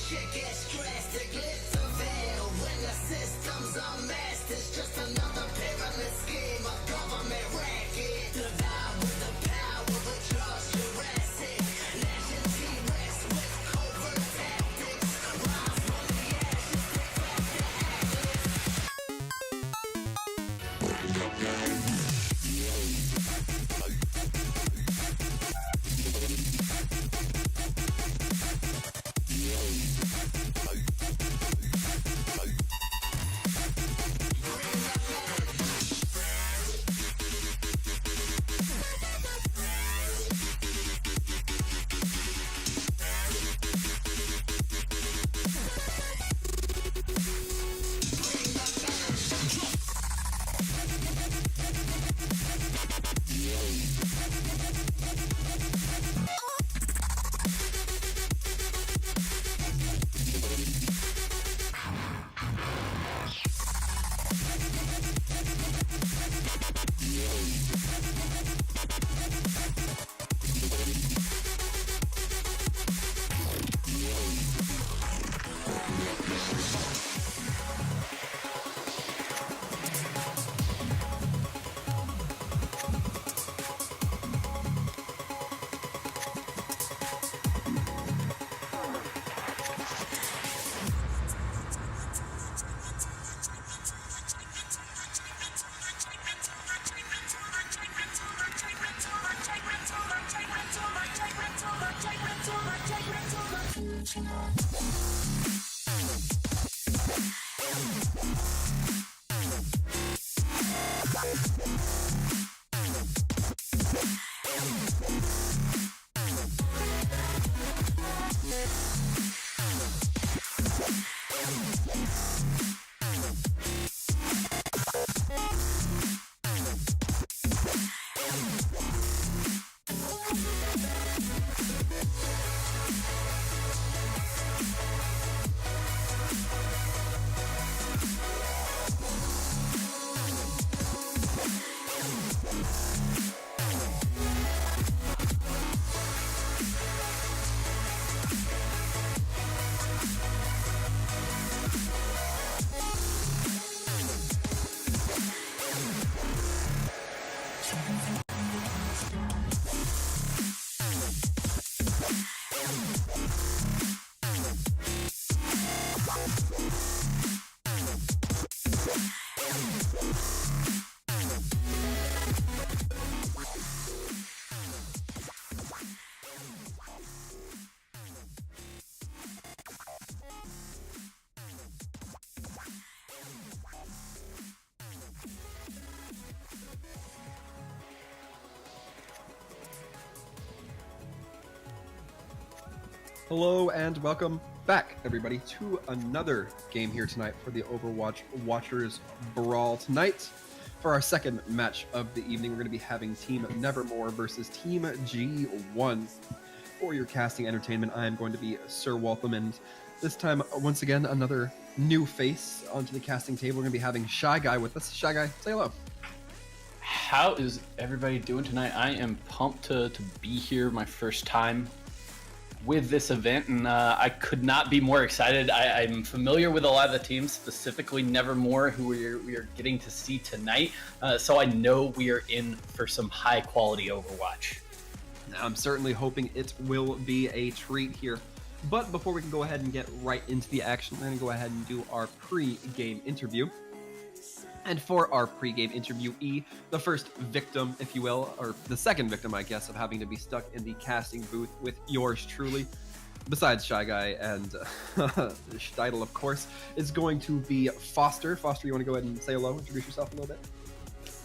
shit gets drastic. Lift the veil when the system's unmasked. It's just another pyramid scheme, a government racket. Divide with the power, but trust Jurassic. Nation T-Rex with covert tactics. Rise from the ashes, they crack the Hello and welcome back, everybody, to another game here tonight for the Overwatch Watchers Brawl. Tonight, for our second match of the evening, we're going to be having Team Nevermore versus Team G1. For your casting entertainment, I am going to be Sir Waltham, and this time, once again, another new face onto the casting table. We're going to be having Shy Guy with us. Shy Guy, say hello. How is everybody doing tonight? I am pumped to be here, my first time with this event, and I could not be more excited. I'm familiar with a lot of the teams, specifically Nevermore, who we are getting to see tonight, so I know we are in for some high quality Overwatch. I'm certainly hoping it will be a treat here. But before we can go ahead and get right into the action, we're going to go ahead and do our pre-game interview. And for our pre-game interviewee, the first victim, if you will, or the second victim, I guess, of having to be stuck in the casting booth with yours truly, besides Shy Guy and Steidel, of course, is going to be Foster. Foster, you want to go ahead and say hello, introduce yourself a little bit?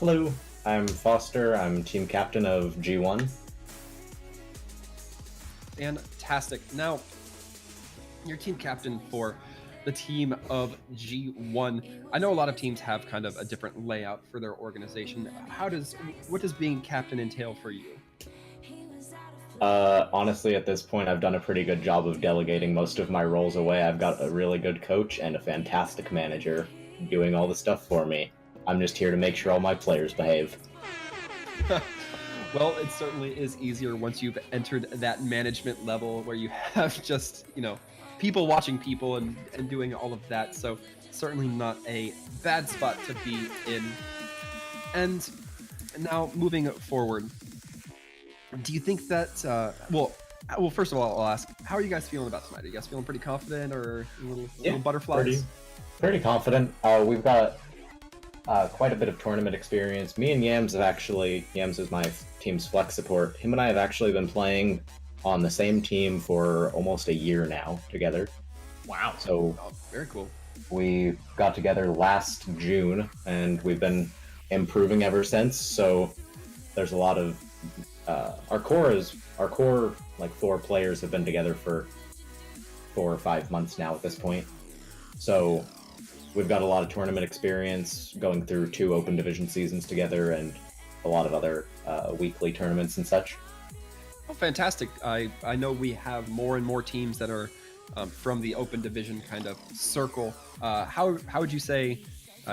Hello, I'm Foster. I'm team captain of G1. Fantastic. Now, you're team captain for the team of G1. I know a lot of teams have kind of a different layout for their organization. What does being captain entail for you? Honestly, at this point, I've done a pretty good job of delegating most of my roles away. I've got a really good coach and a fantastic manager doing all the stuff for me. I'm just here to make sure all my players behave. Well, it certainly is easier once you've entered that management level where you have just, people watching people and doing all of that. So certainly not a bad spot to be in. And now moving forward, do you think that, well, first of all, I'll ask, how are you guys feeling about tonight? Are you guys feeling pretty confident or little butterflies? Pretty confident. We've got quite a bit of tournament experience. Me and Yams is my team's flex support. Him and I have actually been playing on the same team for almost a year now together. Wow. So Very cool. we got together last June and we've been improving ever since. So there's a lot of our core like 4 players have been together for 4 or 5 months now at this point. So we've got a lot of tournament experience going through 2 open division seasons together and a lot of other weekly tournaments and such. Oh, fantastic. I know we have more and more teams that are from the open division kind of circle. How would you say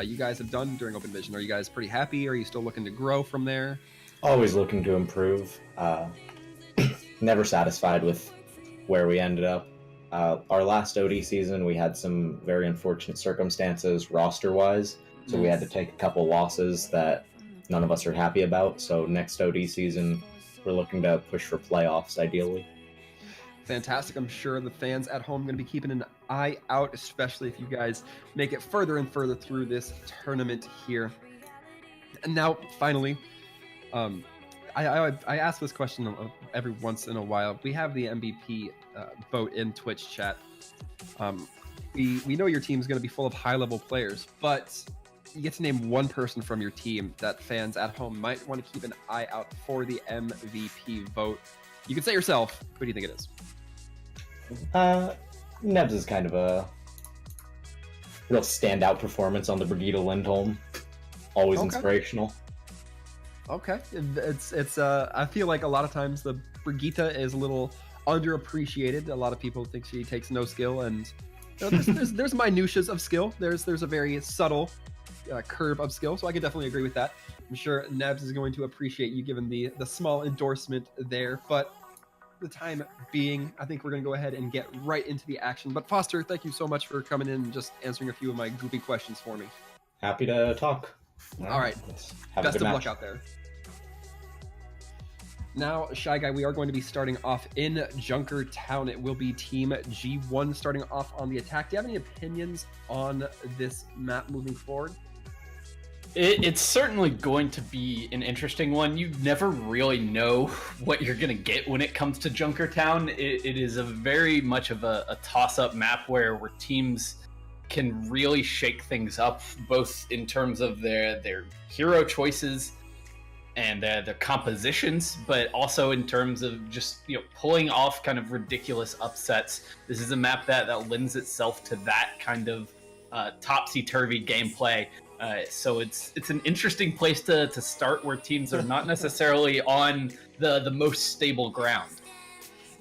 you guys have done during open division? Are you guys pretty happy? Are you still looking to grow from there? Always looking to improve. Never satisfied with where we ended up. Our last OD season, we had some very unfortunate circumstances roster-wise, so we had to take a couple losses that none of us are happy about. So next OD season, we're looking to push for playoffs, ideally. Fantastic. I'm sure the fans at home are going to be keeping an eye out, especially if you guys make it further and further through this tournament here. And now, finally, I ask this question every once in a while. We have the MVP vote in Twitch chat. We know your team's going to be full of high-level players, but you get to name one person from your team that fans at home might want to keep an eye out for the MVP vote. You can say yourself. Who do you think it is? Nebs is kind of a real standout performance on the Brigitte Lindholm. Always inspirational. Okay, it's I feel like a lot of times the Brigitte is a little underappreciated. A lot of people think she takes no skill, and there's minutiae of skill. There's a very subtle curve of skill, so I can definitely agree with that. I'm sure Nebs is going to appreciate you giving the small endorsement there, but the time being, I think we're going to go ahead and get right into the action. But Foster, thank you so much for coming in and just answering a few of my goofy questions for me. Happy to talk. All right. Best of luck out there. Now, Shy Guy, we are going to be starting off in Junkertown. It will be Team G1 starting off on the attack. Do you have any opinions on this map moving forward? It's certainly going to be an interesting one. You never really know what you're going to get when it comes to Junkertown. It is a very much of a toss-up map where teams can really shake things up, both in terms of their hero choices and their compositions, but also in terms of just pulling off kind of ridiculous upsets. This is a map that lends itself to that kind of topsy-turvy gameplay. So it's an interesting place to start, where teams are not necessarily on the most stable ground.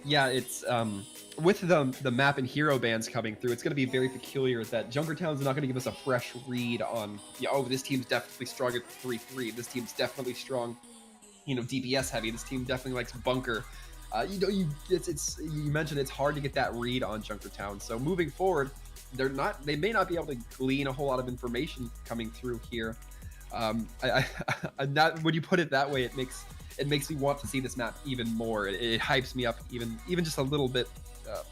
Yeah, it's with the map and hero bans coming through, it's going to be very peculiar that Junkertown's not going to give us a fresh read on, this team's definitely strong at 3-3. This team's definitely strong, DPS heavy. This team definitely likes bunker. You mentioned it's hard to get that read on Junkertown. So moving forward, they may not be able to glean a whole lot of information coming through here. When you put it that way, it makes me want to see this map even more. It hypes me up even just a little bit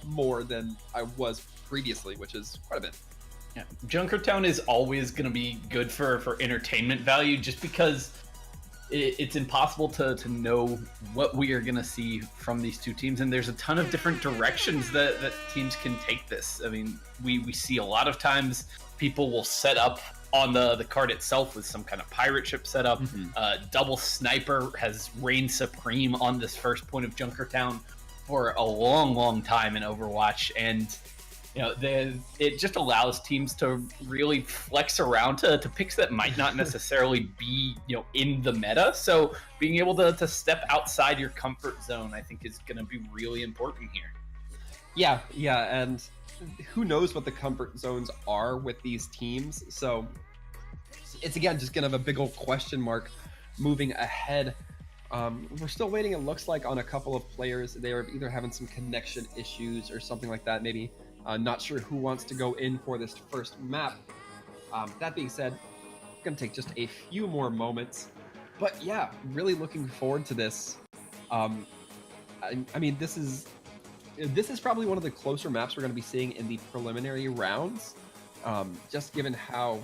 more than I was previously, which is quite a bit. Yeah, Junkertown is always going to be good for entertainment value, just because it's impossible to know what we are going to see from these two teams, and there's a ton of different directions that teams can take this. I mean, we see a lot of times people will set up on the card itself with some kind of pirate ship setup. Double Sniper has reigned supreme on this first point of Junkertown for a long time in Overwatch, and it just allows teams to really flex around to picks that might not necessarily be in the meta. So being able to step outside your comfort zone, I think, is going to be really important here. Yeah, and who knows what the comfort zones are with these teams. So it's, again, just going to have a big old question mark moving ahead. We're still waiting, it looks like, on a couple of players. They are either having some connection issues or something like that, maybe. Not sure who wants to go in for this first map. That being said, it's going to take just a few more moments. But yeah, really looking forward to this. I mean, this is probably one of the closer maps we're going to be seeing in the preliminary rounds. Just given how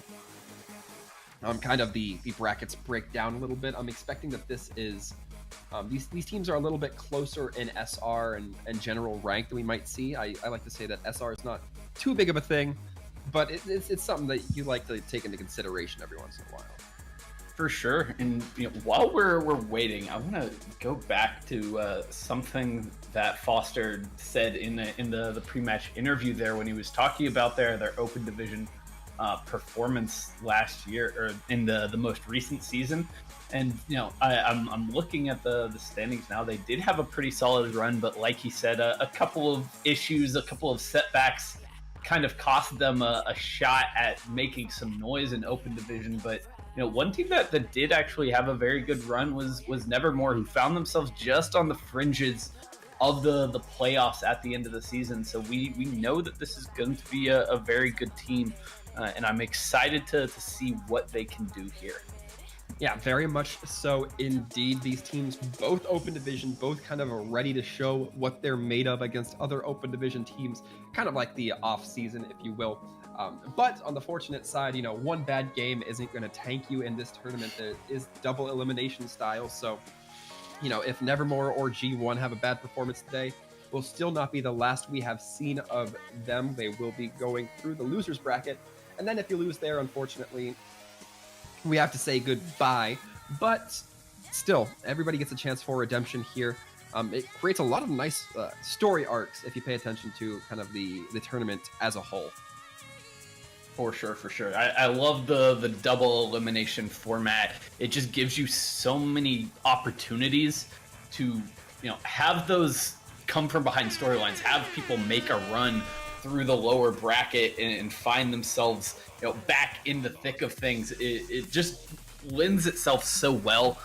kind of the brackets break down a little bit. I'm expecting that this is these teams are a little bit closer in SR and general rank than we might see. I like to say that SR is not too big of a thing, but it's something that you like to take into consideration every once in a while. For sure. And while we're waiting, I want to go back to something that Foster said in the pre-match interview there when he was talking about their open division performance last year, or in the most recent season. And I'm looking at the standings now. They did have a pretty solid run, but like he said, a couple of issues, a couple of setbacks kind of cost them a shot at making some noise in open division. But one team that did actually have a very good run was Nevermore, who found themselves just on the fringes of the playoffs at the end of the season. So we know that this is going to be a very good team, and I'm excited to see what they can do here. Yeah, very much so indeed. These teams, both open division, both kind of are ready to show what they're made of against other open division teams, kind of like the off season, if you will. But on the fortunate side, one bad game isn't going to tank you in this tournament. It is double elimination style. So, if Nevermore or G1 have a bad performance today, will still not be the last we have seen of them. They will be going through the losers bracket. And then if you lose there, unfortunately, we have to say goodbye. But still, everybody gets a chance for redemption here. It creates a lot of nice story arcs if you pay attention to kind of the tournament as a whole. For sure. I love the double elimination format. It just gives you so many opportunities to, have those come from behind storylines, have people make a run through the lower bracket and find themselves, back in the thick of things. It just lends itself so well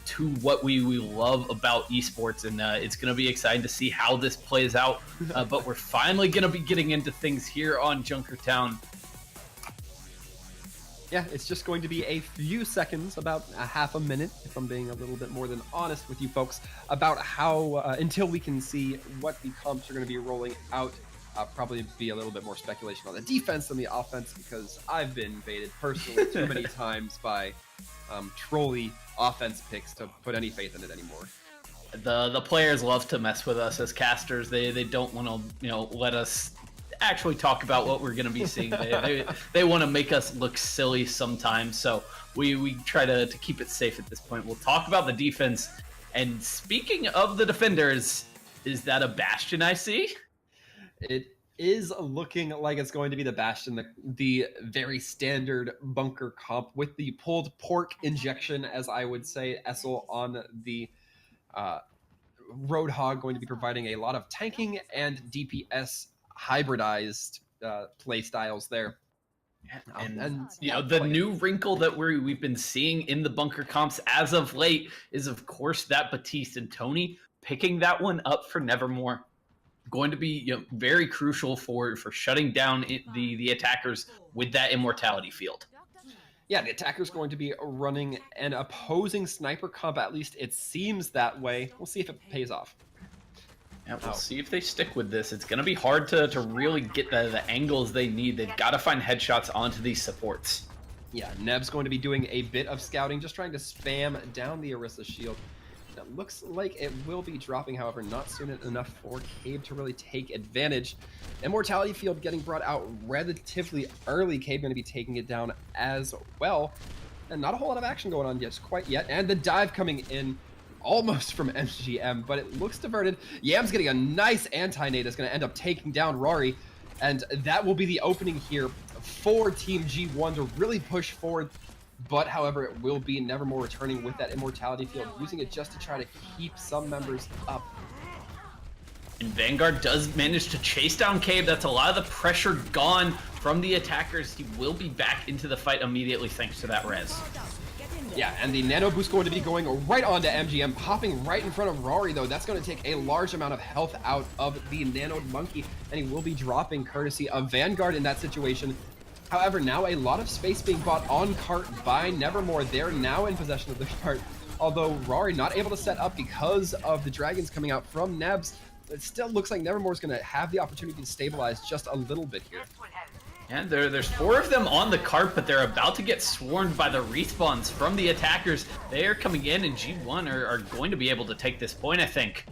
to what we love about esports, and it's going to be exciting to see how this plays out. But we're finally going to be getting into things here on Junkertown. Yeah, it's just going to be a few seconds, about a half a minute, if I'm being a little bit more than honest with you folks, about how, until we can see what the comps are going to be rolling out. Probably be a little bit more speculation on the defense than the offense, because I've been baited personally too many times by trolly offense picks to put any faith in it anymore. The players love to mess with us as casters. They don't want to let us actually talk about what we're going to be seeing. They want to make us look silly sometimes, so we try to keep it safe at this point. We'll talk about the defense. And speaking of the defenders, is that a Bastion I see? It is looking like it's going to be the Bastion, the very standard bunker comp with the pulled pork injection, as I would say. Essel on the Roadhog, going to be providing a lot of tanking and DPS hybridized play styles there. And the new wrinkle that we've been seeing in the bunker comps as of late is, of course, that Batiste and Tony picking that one up for Nevermore. Going to be very crucial for shutting down the attackers with that immortality field. Yeah, the attacker's going to be running an opposing sniper comp, at least it seems that way. We'll see if it pays off. Yeah, we'll see if they stick with this. It's going to be hard to really get the angles they need. They've got to find headshots onto these supports. Yeah, Neb's going to be doing a bit of scouting, just trying to spam down the Orisa shield. It looks like it will be dropping, however, not soon enough for Cabe to really take advantage. Immortality field getting brought out relatively early. Cabe going to be taking it down as well. And not a whole lot of action going on just quite yet. And the dive coming in almost from MGM, but it looks diverted. Yam's getting a nice anti-nade that's going to end up taking down Rari. And that will be the opening here for Team G1 to really push forward. But, however, it will be Nevermore returning with that immortality field, using it just to try to keep some members up. And Vanguard does manage to chase down Cabe. That's a lot of the pressure gone from the attackers. He will be back into the fight immediately thanks to that res. Yeah, and the nano boost going to be going right onto MGM, popping right in front of Rory, though. That's going to take a large amount of health out of the nano monkey, and he will be dropping courtesy of Vanguard in that situation. However, now a lot of space being bought on cart by Nevermore. They're now in possession of the cart, although Rory not able to set up because of the dragons coming out from Nebs. It still looks like Nevermore's going to have the opportunity to stabilize just a little bit here. And there's 4 of them on the cart, but they're about to get swarmed by the respawns from the attackers. They are coming in, and G1 are going to be able to take this point, I think.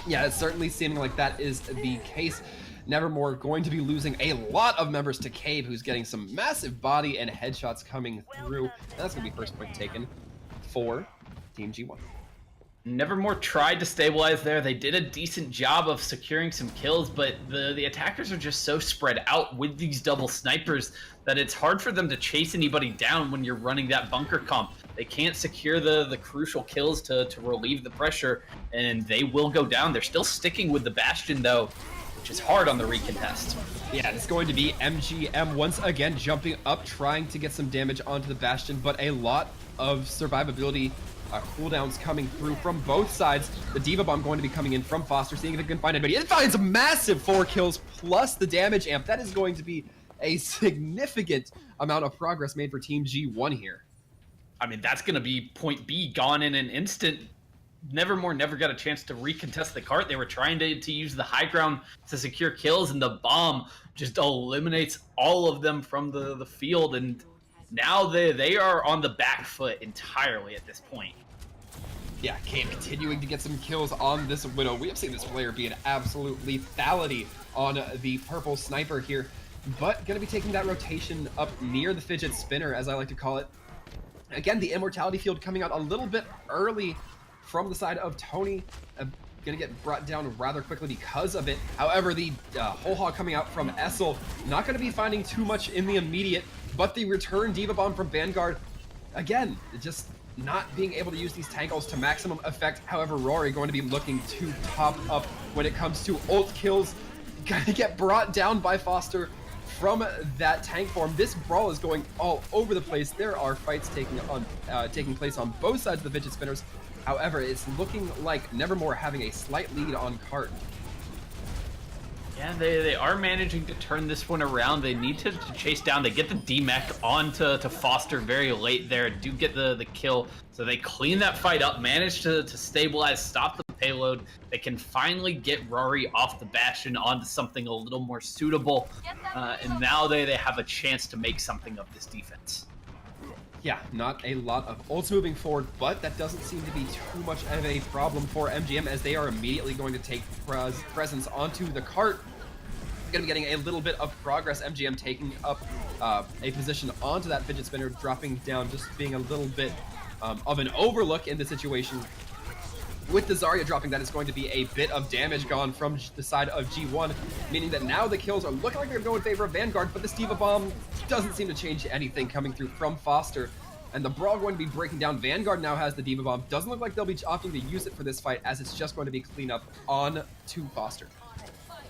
Yeah, it's certainly seeming like that is the case. Nevermore going to be losing a lot of members to Cave, who's getting some massive body and headshots coming through. And that's going to be first point taken for Team G1. Nevermore tried to stabilize there. They did a decent job of securing some kills, but the attackers are just so spread out with these double snipers that it's hard for them to chase anybody down when you're running that bunker comp. They can't secure the crucial kills to relieve the pressure, and they will go down. They're still sticking with the Bastion, though, which is hard on the recontest. Yeah, it's going to be MGM once again jumping up, trying to get some damage onto the Bastion, but a lot of survivability cooldowns coming through from both sides. The Diva Bomb going to be coming in from Foster, seeing if it can find anybody. It finds a massive 4 kills plus the damage amp. That is going to be a significant amount of progress made for Team G1 here. I mean, that's going to be point B gone in an instant. Nevermore never got a chance to recontest the cart. They were trying to use the high ground to secure kills, and the bomb just eliminates all of them from the field, and now they are on the back foot entirely at this point. Yeah, Cave continuing to get some kills on this Widow. We have seen this player be an absolute lethality on the purple sniper here, but going to be taking that rotation up near the fidget spinner, as I like to call it. Again, the immortality field coming out a little bit early from the side of Tony. Going to get brought down rather quickly because of it. However, the whole hog coming out from Essel, not going to be finding too much in the immediate, but the return Diva Bomb from Vanguard, again, just not being able to use these tangles to maximum effect. However, Rory going to be looking to top up when it comes to ult kills. Going to get brought down by Foster from that tank form. This brawl is going all over the place. There are fights taking place on both sides of the fidget spinners. However, it's looking like Nevermore having a slight lead on cart. Yeah, they are managing to turn this one around. They need to chase down. They get the D-Mech onto Foster very late there. Do get the kill. So they clean that fight up, manage to stabilize, stop the payload. They can finally get Rory off the Bastion onto something a little more suitable. And now they have a chance to make something of this defense. Yeah, not a lot of ults moving forward, but that doesn't seem to be too much of a problem for MGM, as they are immediately going to take presence onto the cart. Going to be getting a little bit of progress. MGM taking up a position onto that fidget spinner, dropping down, just being a little bit of an overlook in the situation. With the Zarya dropping, that is going to be a bit of damage gone from the side of G1, meaning that now the kills are looking like they're going to go in favor of Vanguard, but the Diva Bomb doesn't seem to change anything coming through from Foster. And the brawl going to be breaking down. Vanguard now has the Diva Bomb. Doesn't look like they'll be opting to use it for this fight, as it's just going to be cleanup on to Foster.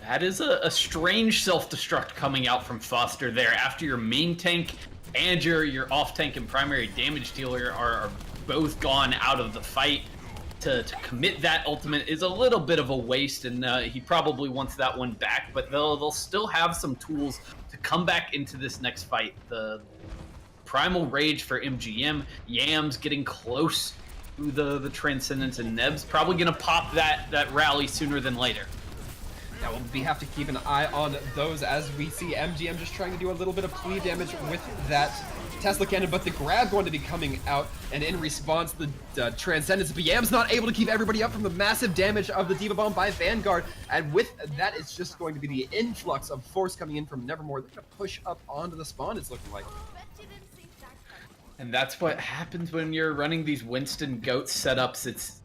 That is a strange self-destruct coming out from Foster there. After your main tank and your off-tank and primary damage dealer are both gone out of the fight, to commit that ultimate is a little bit of a waste, and he probably wants that one back, but they'll still have some tools to come back into this next fight. The Primal Rage for MGM, Yams getting close to the Transcendence, and Neb's probably going to pop that rally sooner than later. Yeah, we have to keep an eye on those, as we see MGM just trying to do a little bit of cleave damage with that Tesla cannon, but the grab going to be coming out, and in response, the Transcendence. But Yam's not able to keep everybody up from the massive damage of the Diva Bomb by Vanguard, and with that, it's just going to be the influx of force coming in from Nevermore. They're going to push up onto the spawn, it's looking like. And that's what happens when you're running these Winston Goat setups. It's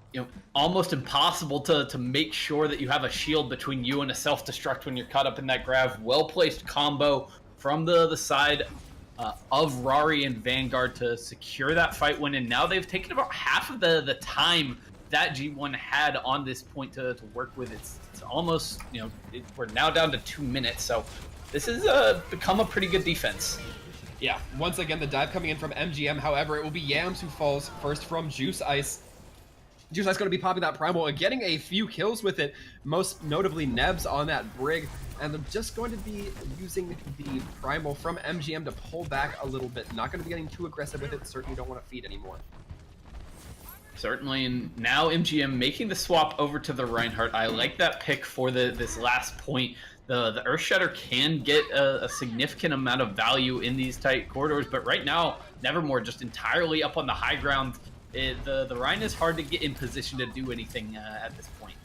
almost impossible to make sure that you have a shield between you and a self-destruct when you're caught up in that grab. Well-placed combo from the side of Rory and Vanguard to secure that fight win, and now they've taken about half of the time that G1 had on this point to work with. It's almost, we're now down to 2 minutes, so this has become a pretty good defense. Yeah, once again, the dive coming in from MGM. However, it will be Yams who falls first from Juice Ice. Juice Ice going to be popping that Primal and getting a few kills with it, most notably Nebs on that Brig. And they're just going to be using the Primal from MGM to pull back a little bit. Not going to be getting too aggressive with it. Certainly don't want to feed anymore. Certainly, and now MGM making the swap over to the Reinhardt. I like that pick for this last point. The Earthshatter can get a significant amount of value in these tight corridors, but right now, Nevermore just entirely up on the high ground. The Rhine is hard to get in position to do anything at this point.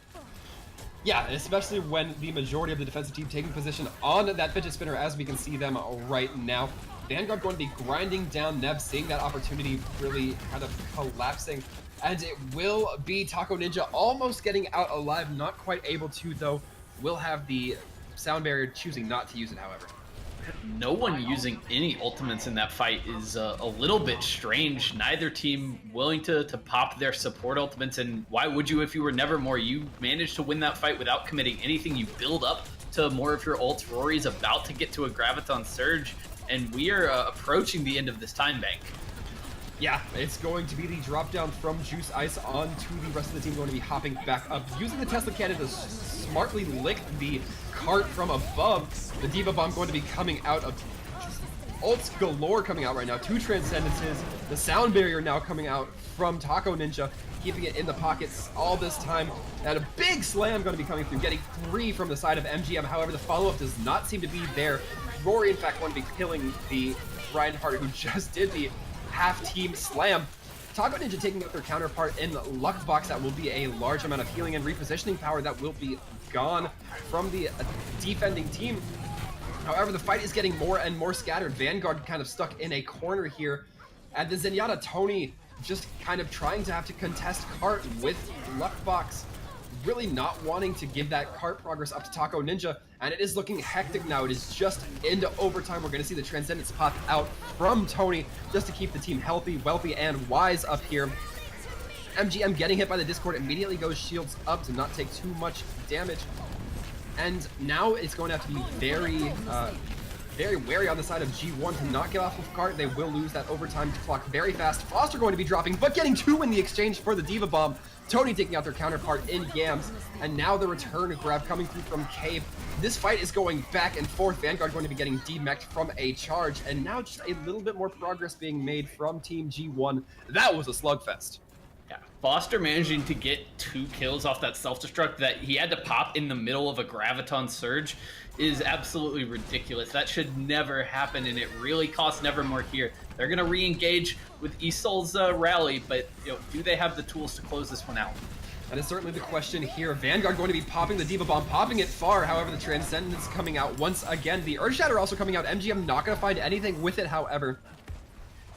Yeah, especially when the majority of the defensive team taking position on that fidget spinner, as we can see them right now. Vanguard going to be grinding down Neb, seeing that opportunity really kind of collapsing. And it will be Taco Ninja almost getting out alive, not quite able to, though. Will have the sound barrier, choosing not to use it, however. No one using any ultimates in that fight is a little bit strange. Neither team willing to pop their support ultimates, and why would you if you were Nevermore? You managed to win that fight without committing anything. You build up to more of your ults. Rory's about to get to a Graviton Surge, and we are approaching the end of this time bank. Yeah, it's going to be the drop down from Juice Ice onto the rest of the team, going to be hopping back up, using the Tesla cannon to smartly lick the cart from above. The Diva Bomb going to be coming out of just ults galore coming out right now. 2 Transcendences, the sound barrier now coming out from Taco Ninja, keeping it in the pockets all this time. And a big slam going to be coming through, getting 3 from the side of MGM. However, the follow-up does not seem to be there. Rory, in fact, going to be killing the Reinhardt, who just did the half-team slam. Taco Ninja taking out their counterpart in Luckbox. That will be a large amount of healing and repositioning power that will be gone from the defending team. However, the fight is getting more and more scattered. Vanguard kind of stuck in a corner here. And the Zenyatta Tony just kind of trying to have to contest cart with Luckbox. Really not wanting to give that cart progress up to Taco Ninja, and it is looking hectic now. It is just into overtime. We're going to see the Transcendence pop out from Tony just to keep the team healthy, wealthy, and wise up here. MGM getting hit by the Discord immediately goes shields up to not take too much damage. And now it's going to have to be very wary on the side of G1 to not get off of cart. They will lose that overtime clock very fast. Foster going to be dropping, but getting 2 in the exchange for the Diva Bomb. Tony taking out their counterpart in Yams, and now the return grab coming through from Cave. This fight is going back and forth. Vanguard going to be getting demeched from a charge, and now just a little bit more progress being made from Team G1. That was a slugfest. Yeah, Foster managing to get 2 kills off that self-destruct that he had to pop in the middle of a Graviton Surge is absolutely ridiculous. That should never happen, and it really cost Nevermore here. They're going to re-engage with Isol's rally, but do they have the tools to close this one out? That is certainly the question here. Vanguard going to be popping the Diva Bomb, popping it far. However, the Transcendence coming out once again. The Earthshatter also coming out. MGM not going to find anything with it, however.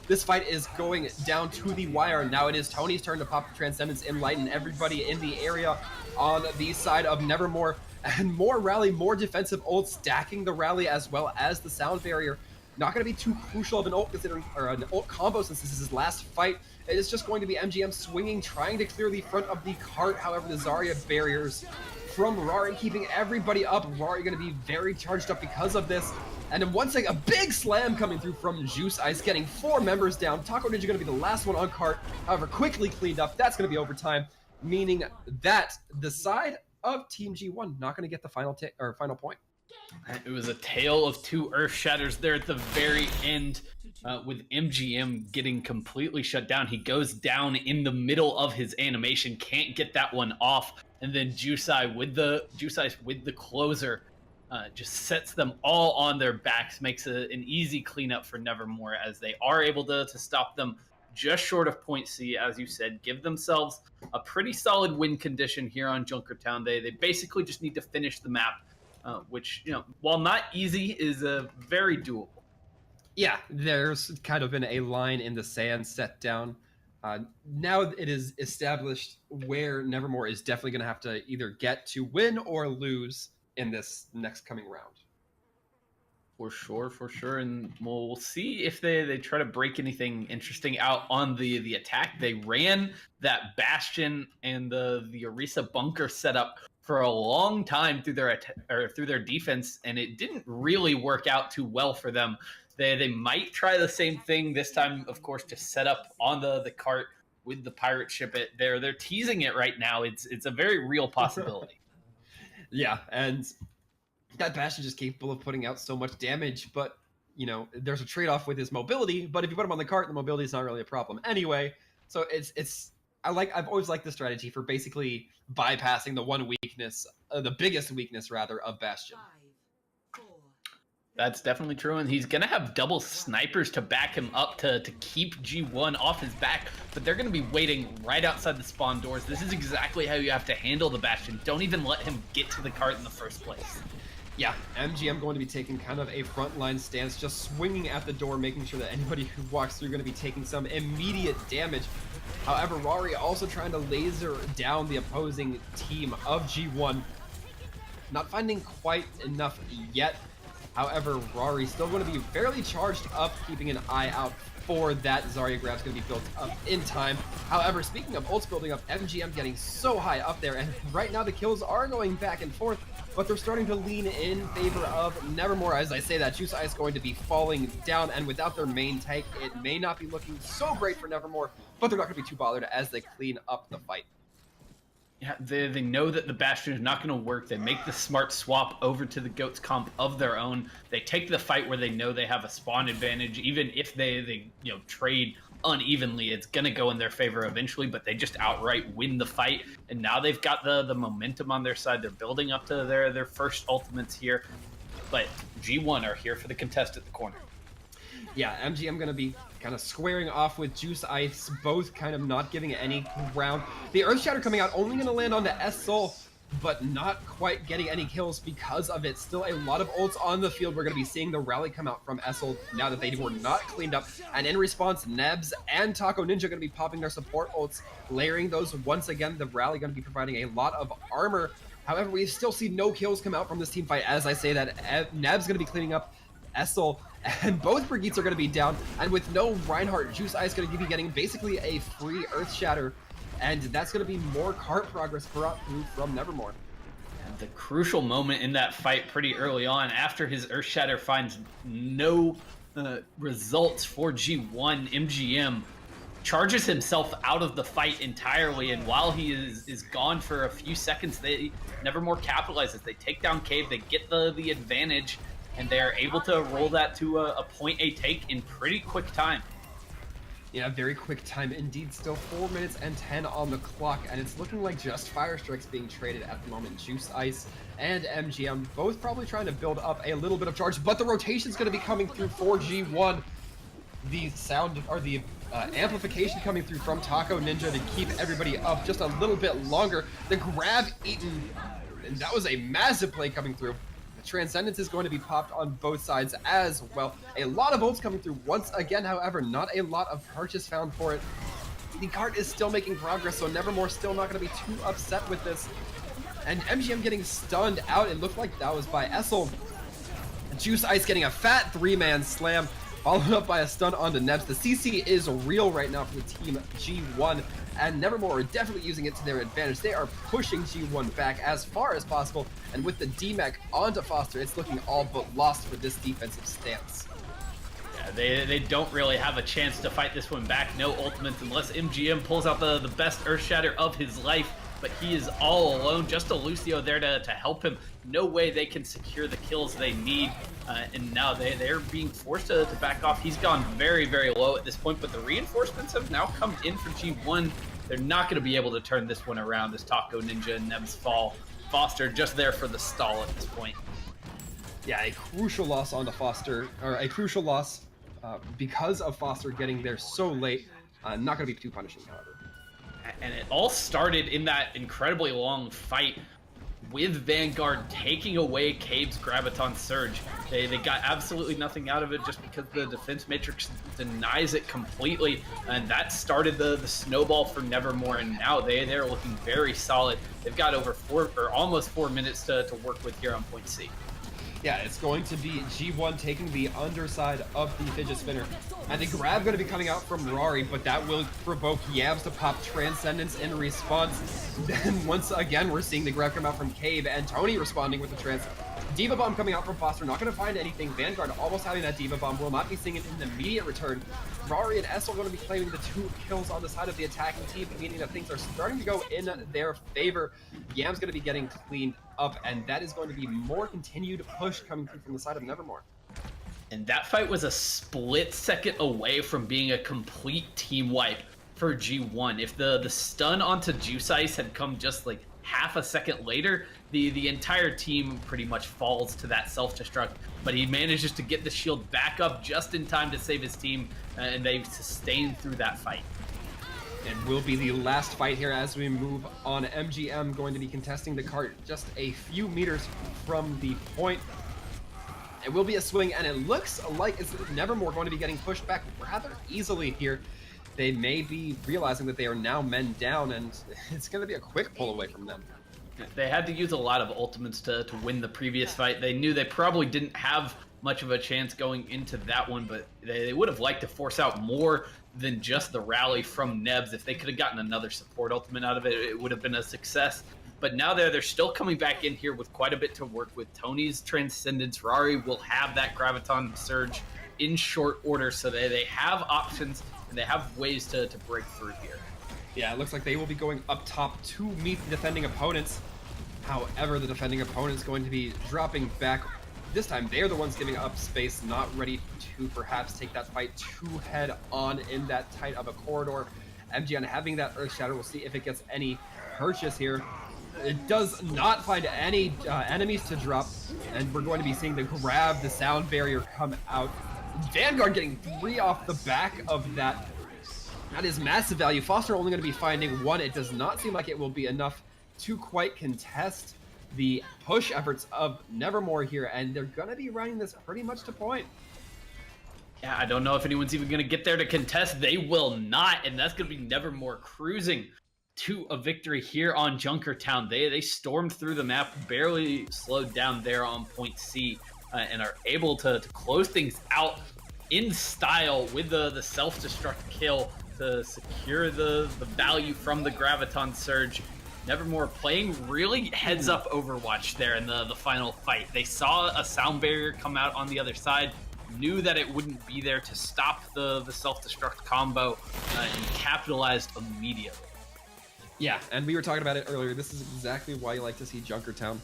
This fight is going down to the wire. Now it is Tony's turn to pop the Transcendence, enlighten everybody in the area on the side of Nevermore. And more rally, more defensive ults, stacking the rally as well as the sound barrier. Not going to be too crucial of an ult considering, or an ult combo since this is his last fight. It is just going to be MGM swinging, trying to clear the front of the cart. However, the Zarya barriers from Rari keeping everybody up. Rari going to be very charged up because of this. And then once again, a big slam coming through from Juice Ice, getting 4 members down. Taco Ninja going to be the last one on cart. However, quickly cleaned up. That's going to be overtime, meaning that the side of Team G1 not going to get the final point. It was a tale of 2 Earth Shatters there at the very end, with MGM getting completely shut down. He goes down in the middle of his animation, can't get that one off, and then Juice Ice with the closer just sets them all on their backs, makes an easy cleanup for Nevermore as they are able to stop them just short of point C, as you said, give themselves a pretty solid win condition here on Junkertown. They basically just need to finish the map, which, while not easy, is very doable. Yeah, there's kind of been a line in the sand set down. Now it is established where Nevermore is definitely going to have to either get to win or lose in this next coming round. For sure. And we'll see if they try to break anything interesting out on the attack. They ran that Bastion and the Orisa bunker setup for a long time through their defense, and it didn't really work out too well for them. They might try the same thing this time, of course, to set up on the cart with the pirate ship. They're teasing it right now. It's a very real possibility. Yeah, and that Bastion is capable of putting out so much damage, but you know, there's a trade-off with his mobility, but if you put him on the cart, the mobility is not really a problem anyway. So I've always liked the strategy for basically bypassing the one weakness, the biggest weakness rather, of Bastion. That's definitely true, and he's going to have double snipers to back him up to keep G1 off his back, but they're going to be waiting right outside the spawn doors. This is exactly how you have to handle the Bastion. Don't even let him get to the cart in the first place. Yeah, MGM going to be taking kind of a frontline stance, just swinging at the door, making sure that anybody who walks through is going to be taking some immediate damage. However, Rory also trying to laser down the opposing team of G1. Not finding quite enough yet. However, Rory still going to be fairly charged up, keeping an eye out for that. Zarya grab's going to be built up in time. However, speaking of ults building up, MGM getting so high up there, and right now the kills are going back and forth, but they're starting to lean in favor of Nevermore. As I say that, Juice Ice going to be falling down, and without their main tank, it may not be looking so great for Nevermore, but they're not going to be too bothered as they clean up the fight. Yeah, they know that the Bastion is not going to work. They make the smart swap over to the Goats comp of their own. They take the fight where they know they have a spawn advantage. Even if they trade unevenly, it's going to go in their favor eventually, but they just outright win the fight. And now they've got the momentum on their side. They're building up to their first ultimates here. But G1 are here for the contest at the corner. Yeah, MGM going to be kind of squaring off with Juice Ice, both kind of not giving any ground. The Earth Shatter coming out, only going to land onto S-Soul, but not quite getting any kills because of it. Still a lot of ults on the field. We're going to be seeing the rally come out from S-Soul now that they were not cleaned up. And in response, Nebs and Taco Ninja going to be popping their support ults, layering those once again. The rally going to be providing a lot of armor. However, we still see no kills come out from this team fight. As I say that, Nebs going to be cleaning up S-Soul, and both Brigittes are going to be down, and with no Reinhardt, Juice Ice going to be getting basically a free Earth Shatter, and that's going to be more cart progress brought through from Nevermore. The crucial moment in that fight pretty early on, after his Earth Shatter finds no results for G1, MGM charges himself out of the fight entirely, and while he is gone for a few seconds, Nevermore capitalizes. They take down Cave, they get the advantage, and they are able to roll that to a point A take in pretty quick time. Yeah, very quick time indeed. Still 4 minutes and 10 on the clock, and it's looking like just Fire Strikes being traded at the moment. Juice Ice and MGM both probably trying to build up a little bit of charge, but the rotation's going to be coming through for G1. The sound, or the amplification coming through from Taco Ninja to keep everybody up just a little bit longer. The grab eaten, and that was a massive play coming through. Transcendence is going to be popped on both sides as well. A lot of ults coming through once again, however, not a lot of purchase found for it. The cart is still making progress, so Nevermore still not going to be too upset with this. And MGM getting stunned out, it looked like that was by Essel. Juice Ice getting a fat 3-man slam, followed up by a stun onto Nebs. The CC is real right now for the team G1, and Nevermore are definitely using it to their advantage. They are pushing G1 back as far as possible, and with the DMAC onto Foster, it's looking all but lost for this defensive stance. Yeah, they don't really have a chance to fight this one back. No ultimates unless MGM pulls out the best Earth Shatter of his life, but he is all alone. Just a Lucio there to help him. No way they can secure the kills they need, and now they're being forced to back off. He's gone very, very low at this point, but the reinforcements have now come in for G1. They're not going to be able to turn this one around as Taco Ninja and Nebs fall. Foster just there for the stall at this point. Yeah, a crucial loss onto Foster, or a crucial loss because of Foster getting there so late. Not going to be too punishing, however. And it all started in that incredibly long fight with Vanguard taking away Cave's Graviton Surge. They got absolutely nothing out of it just because the defense matrix denies it completely, and that started the snowball for Nevermore, and now they're looking very solid. They've got over almost 4 minutes to work with here on point C. Yeah, it's going to be G1 taking the underside of the fidget spinner. And the grab going to be coming out from Rory, but that will provoke Yabs to pop Transcendence in response. Then once again, we're seeing the grab come out from Cave, and Tony responding with the Diva Bomb coming out from Foster, not going to find anything. Vanguard almost having that Diva Bomb, will not be seeing it in the immediate return. Rari and S are going to be claiming the 2 kills on the side of the attacking team, meaning that things are starting to go in their favor. Yam's going to be getting cleaned up, and that is going to be more continued push coming through from the side of Nevermore. And that fight was a split second away from being a complete team wipe for G1. If the stun onto Juice Ice had come just like half a second later, the entire team pretty much falls to that self-destruct, but he manages to get the shield back up just in time to save his team, and they sustained through that fight. It will be the last fight here as we move on. MGM going to be contesting the cart just a few meters from the point. It will be a swing, and it looks like it's Nevermore going to be getting pushed back rather easily here. They may be realizing that they are now men down, and it's going to be a quick pull away from them. They had to use a lot of ultimates to win the previous fight. They knew they probably didn't have much of a chance going into that one, but they would have liked to force out more than just the rally from Nebs. If they could have gotten another support ultimate out of it, it would have been a success. But now they're still coming back in here with quite a bit to work with. Tony's Transcendence, Rari will have that Graviton Surge in short order, so they have options and they have ways to break through here. Yeah, it looks like they will be going up top to meet the defending opponents. However, the defending opponent is going to be dropping back. This time, they're the ones giving up space, not ready to perhaps take that fight too head on in that tight of a corridor. MGN having that Earth Shatter. We'll see if it gets any purchase here. It does not find any enemies to drop, and we're going to be seeing the grab, the sound barrier come out. Vanguard getting 3 off the back of that. That is massive value. Foster only going to be finding 1. It does not seem like it will be enough to quite contest the push efforts of Nevermore here, and they're going to be running this pretty much to point. Yeah, I don't know if anyone's even going to get there to contest. They will not, and that's going to be Nevermore cruising to a victory here on Junkertown. They stormed through the map, barely slowed down there on point C, and are able to close things out in style with the self-destruct kill to secure the value from the Graviton Surge. Nevermore playing really heads-up Overwatch there in the final fight. They saw a sound barrier come out on the other side, knew that it wouldn't be there to stop the self-destruct combo, and capitalized immediately. Yeah, and we were talking about it earlier. This is exactly why you like to see Junkertown.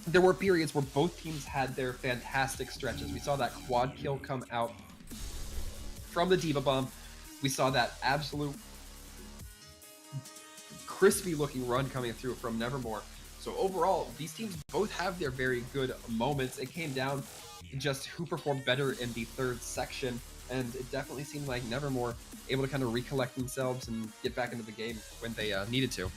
There were periods where both teams had their fantastic stretches. We saw that quad kill come out from the Diva Bomb. We saw that absolute crispy looking run coming through from Nevermore. So overall, these teams both have their very good moments. It came down to just who performed better in the third section, and it definitely seemed like Nevermore able to kind of recollect themselves and get back into the game when they needed to.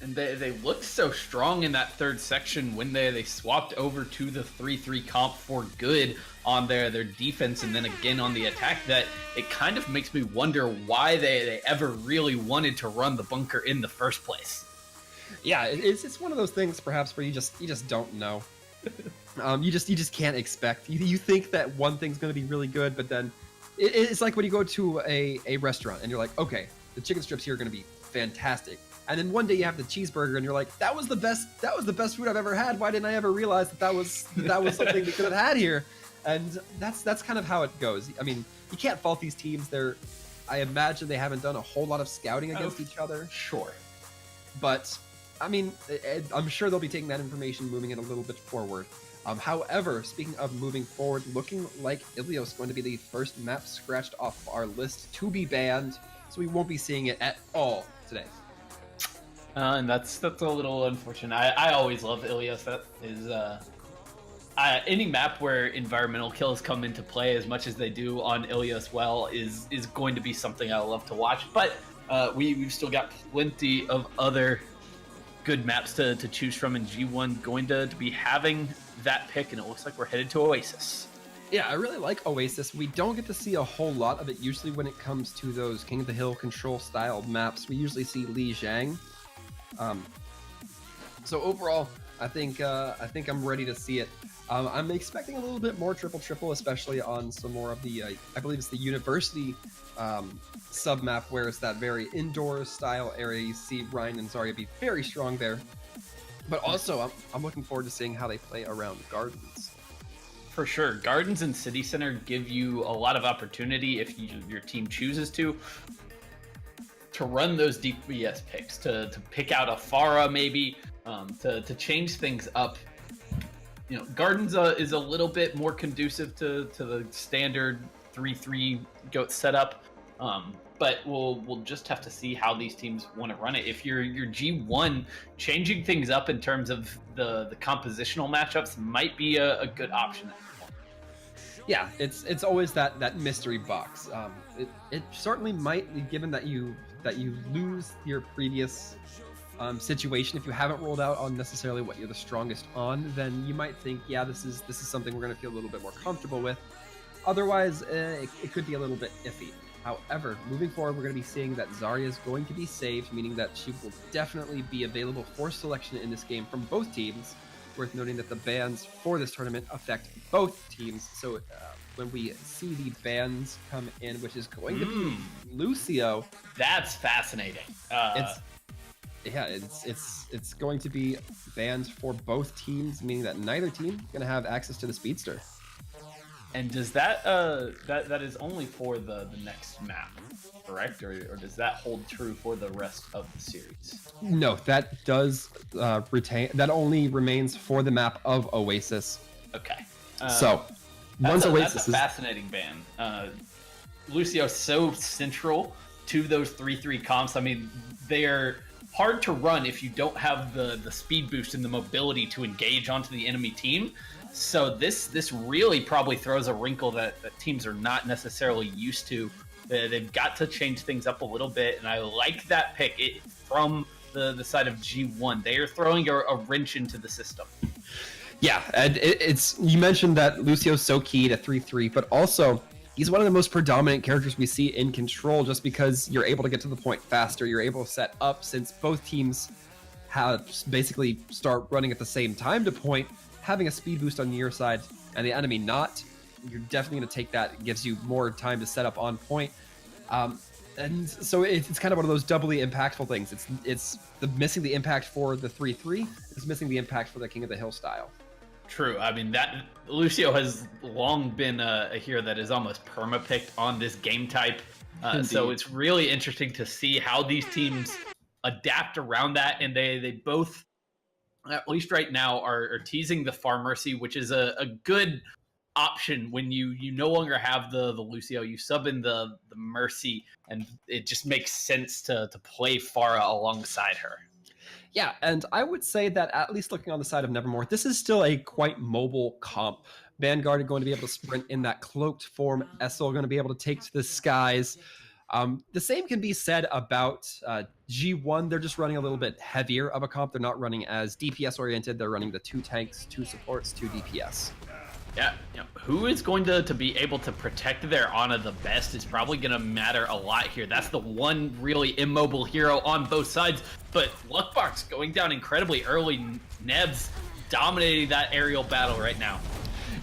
And they looked so strong in that third section when they swapped over to the 3-3 comp for good on their defense and then again on the attack, that it kind of makes me wonder why they ever really wanted to run the bunker in the first place. Yeah, it's one of those things perhaps where you just don't know. You just can't expect. You think that one thing's going to be really good, but then it's like when you go to a restaurant and you're like, okay, the chicken strips here are going to be fantastic. And then one day you have the cheeseburger and you're like, that was the best food I've ever had. Why didn't I ever realize that was something we could have had here? And that's kind of how it goes. I mean, you can't fault these teams. I imagine they haven't done a whole lot of scouting against each other. Sure. But I mean, I'm sure they'll be taking that information, moving it a little bit forward. However, speaking of moving forward, looking like Ilios is going to be the first map scratched off our list to be banned, so we won't be seeing it at all today. And that's a little unfortunate. I always love Ilios. That is any map where environmental kills come into play as much as they do on Ilios is going to be something I love to watch. But we've still got plenty of other good maps to choose from in G1, going to be having that pick, and it looks like we're headed to Oasis. Yeah, I really like Oasis. We don't get to see a whole lot of it usually when it comes to those King of the Hill control style maps. We usually see Li Zhang. So overall, I think I'm ready to see it. I'm expecting a little bit more triple, especially on some more of the, I believe it's the University sub-map, where it's that very indoor style area. You see Ryan and Zarya be very strong there. But also, I'm looking forward to seeing how they play around Gardens. For sure. Gardens and City Center give you a lot of opportunity if your team chooses to run those DPS picks, to pick out a Pharah maybe, to change things up. You know, Gardens is a little bit more conducive to the standard 3-3 goat setup. But we'll just have to see how these teams want to run it. If you're G1, changing things up in terms of the compositional matchups might be a good option at this point. Yeah, it's always that mystery box. It certainly might, given that you lose your previous situation. If you haven't rolled out on necessarily what you're the strongest on, then you might think, yeah, this is something we're going to feel a little bit more comfortable with. Otherwise, it could be a little bit iffy. However, moving forward, we're going to be seeing that Zarya is going to be saved, meaning that she will definitely be available for selection in this game from both teams. Worth noting that the bans for this tournament affect both teams. So when we see the bans come in, which is going to be Lucio, that's fascinating. It's going to be bans for both teams, meaning that neither team is going to have access to the Speedster. And does that that is only for the next map, correct? Or does that hold true for the rest of the series? No, that does retain. That only remains for the map of Oasis. Okay. So once Oasis that's a fascinating ban. Lucio so central to those 3-3 comps. I mean, they're hard to run if you don't have the speed boost and the mobility to engage onto the enemy team. So this really probably throws a wrinkle that teams are not necessarily used to. They've got to change things up a little bit, and I like that pick from the side of G1. They are throwing a wrench into the system. Yeah, and it's you mentioned that Lucio's so key to 3-3, but also he's one of the most predominant characters we see in Control, just because you're able to get to the point faster. You're able to set up, since both teams have basically start running at the same time to point. Having a speed boost on your side and the enemy not, you're definitely going to take that. It gives you more time to set up on point. And so it's kind of one of those doubly impactful things. It's missing the impact for the 3-3. It's missing the impact for the King of the Hill style. True. I mean, that Lucio has long been a hero that is almost perma-picked on this game type. So it's really interesting to see how these teams adapt around that. And they both, at least right now, are teasing the Pharmercy, which is a good option when you no longer have the Lucio. You sub in the Mercy, and it just makes sense to play Pharah alongside her. Yeah, and I would say that, at least looking on the side of Nevermore, this is still a quite mobile comp. Vanguard are going to be able to sprint in that cloaked form. Essel going to be able to take to the skies. The same can be said about G1. They're just running a little bit heavier of a comp. They're not running as DPS oriented. They're running the 2 tanks, 2 supports, 2 DPS. Yeah. Who is going to be able to protect their Ana the best is probably going to matter a lot here. That's the one really immobile hero on both sides. But Luckbox going down incredibly early. Nebs dominating that aerial battle right now.